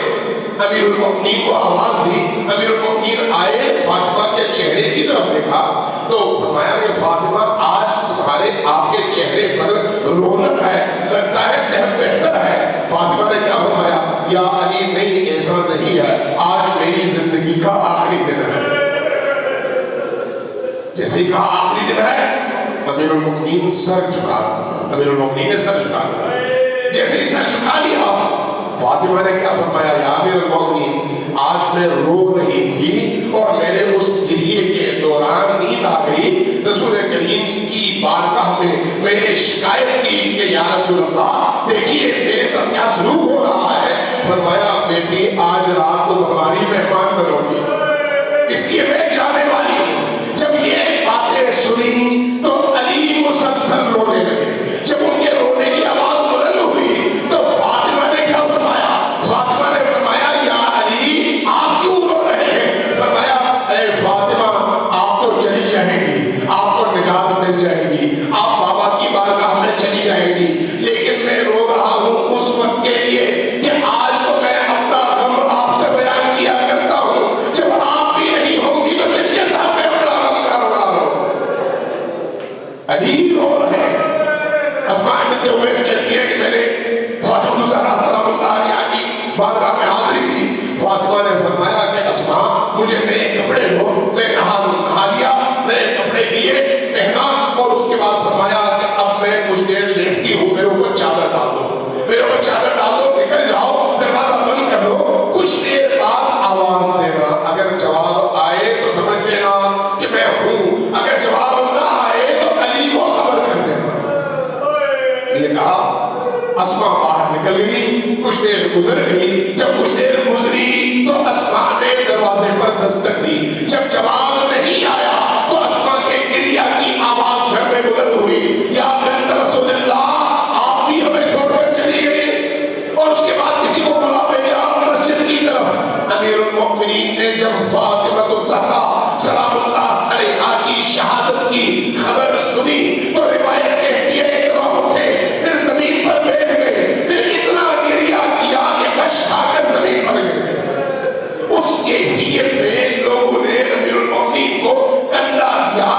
امیر المؤمنین کو آواز دی۔ امیر المؤمنین آئے، فاطمہ کے چہرے کی طرف دیکھا تو فرمایا کہ فاطمہ آج تمہارے آپ کے چہرے پر رونق ہے، لگتا ہے صحت بہتر ہے۔ فاطمہ نے کیا فرمایا؟ یا علی نہیں، ایسا نہیں ہے، آج میری زندگی کا آخری دن ہے۔ جیسے ہی کہا آخری دن ہے، امیر المؤمنین سر جھکا، امیر المؤمنین نے سر جھکا، جیسے ہی سر جھکا لیا فاطمہ نے کیا فرمایا؟ یا امیر المؤمنین آج میں رو رہی تھی اور میرے اس گریے کے دوران نیند آ گئی، رسول کریم کی بارگاہ میں نے شکایت کی کہ یا رسول اللہ دیکھیے میرے ساتھ کیا سلوک ہو رہا ہے۔ فرمایا بیٹی آج رات تم ہماری مہمان بنو گی، اس لیے میں جانے والی ہوں۔ جب یہ باتیں سنی تو علی مسلسل رونے لگے۔ جب ان کے رونے کی آواز بلند ہوئی تو فاطمہ نے کیا فرمایا؟ فاطمہ نے فرمایا یا علی آپ کیوں رو رہے ہیں؟ فرمایا اے فاطمہ آپ تو چلی جائیں گی، آپ کو نجات مل جائے گی، آپ بابا کی بارگاہ میں چلی جائیں گی، لیکن میں رو رہا ہوں اس وقت کے لیے کہ آج تو میں اپنا غم آپ سے بیان کیا کرتا ہوں، جب آپ بھی نہیں ہوں گی تو کس کے ساتھ میں اپنا غم کا رو رہا ہوں۔ علی رو رہے ہیں۔ اسماء بنت امیس کہتی ہے کہ میں نے فاطمہ الزہرا سلام اللہ علیہا کی بارگاہ میں حاضری دی۔ فاطمہ نے فرمایا کہ اسماء مجھے نئے کپڑے دو۔ میں نہا لیا، نئے کپڑے دیے، پہنا، اور اس کے بعد فرمایا کہ اب میں کچھ دیر لیٹتی ہوں، میرے اوپر چادر ڈال دو، میرے اوپر چادر ڈال دو، نکل جاؤ، دروازہ بند کر لو، کچھ دیر بعد آواز دینا، اگر جواب آئے تو سمجھ لینا کہ میں ہوں، اگر جواب نہ آئے تو علی کو خبر کر دینا۔ یہ کہا اسماء باہر نکل گئی، کچھ دیر گزر گئی، جب کچھ دیر گزری تو اسماء نے دروازے پر دستک دی، جب جواب نہیں آیا تو اسماء کے گریہ کی آواز گھر میں بلند ہوئی، یا بنت رسول اللہ آپ بھی ہمیں چھوڑ کر چلی گئی، اور اس کے بعد کسی کو بلا بھیجا مسجد کی طرف۔ امیر المؤمنین نے جب فاطمہ الزہرا سلام اللہ علیہا کی شہادت کی خبر سنی تو روایت کہتی ہے کہ وہ اٹھے، پھر زمین پر بیٹھ گئے، پھر اتنا گریہ کیا کہ کش کھا کر زمین پر گر گئے۔ اس کیفیت میں لوگوں نے امیر المؤمنین کو کندھا دیا،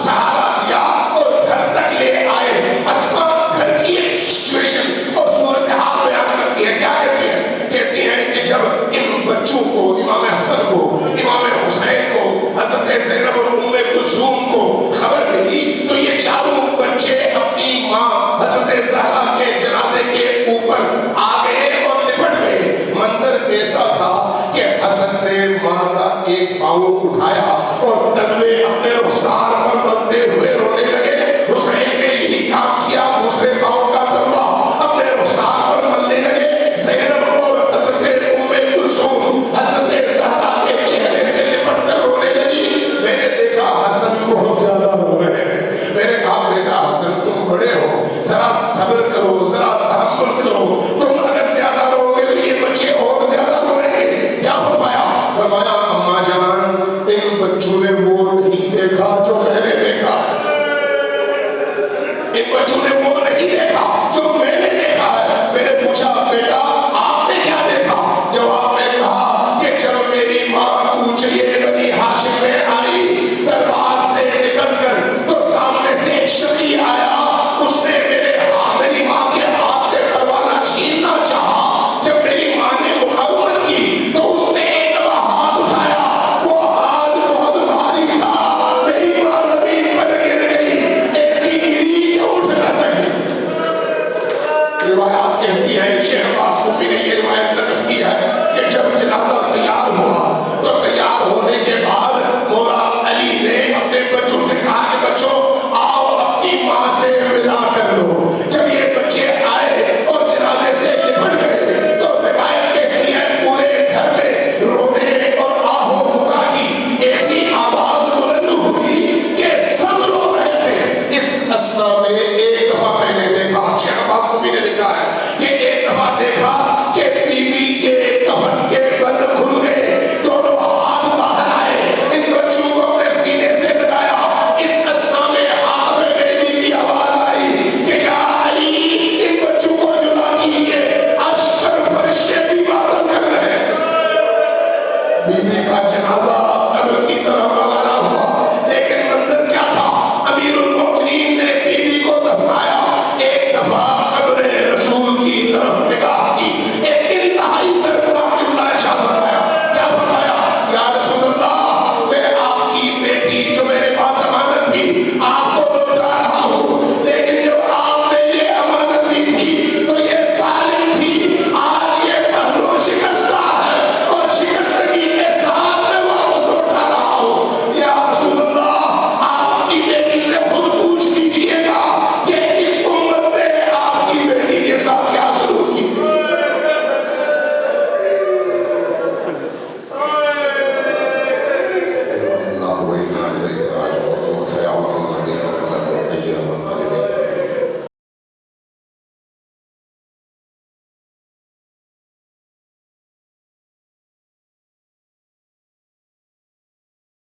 سہارا دیا اور گھر تک لے آئے۔ اسماء گھر کی ایک سچویشن اور صورتحال بیان کرتی ہے، کیا کہتی ہے؟ کہتی ہے کہ جب ان بچوں کو، امام حسن کو، امام حسین کو، حضرت زینب اور ام کلثوم کو خبر ملی تو یہ چاروں بچے اپنی ماں حضرت زہرا کے جنازے کے اوپر آ گئے اور لپٹ گئے۔ منظر ایسا تھا کہ حسن نے ماں کا ایک پاؤں اٹھایا اور تلوے اپنے رخسار پر ملتے ہوئے رونے لگے۔ حسین نے یہی کام کیا، دوسرے پاؤں کا تلوا اپنے رخسار پر ملنے لگے۔ زینب اور حضرت ام کلثوم حضرت زہرا کے چہرے سے لپٹ کر رونے لگی۔ میں نے دیکھا حسن بہت زیادہ رو رہے ہیں، میں نے کہا بیٹا حسن تم بڑے ہو، ذرا صبر کرو، ذرا تحمل کرو، تم اگر زیادہ رو گے تو یہ بچے اور زیادہ روئیں گے۔ کیا فرمایا؟ فرمایا اماں جان ان بچوں نے وہ نہیں دیکھا جو میں نے دیکھا ہے، ان بچوں نے وہ نہیں دیکھا جو میں نے دیکھا ہے۔ میں نے پوچھا بیٹا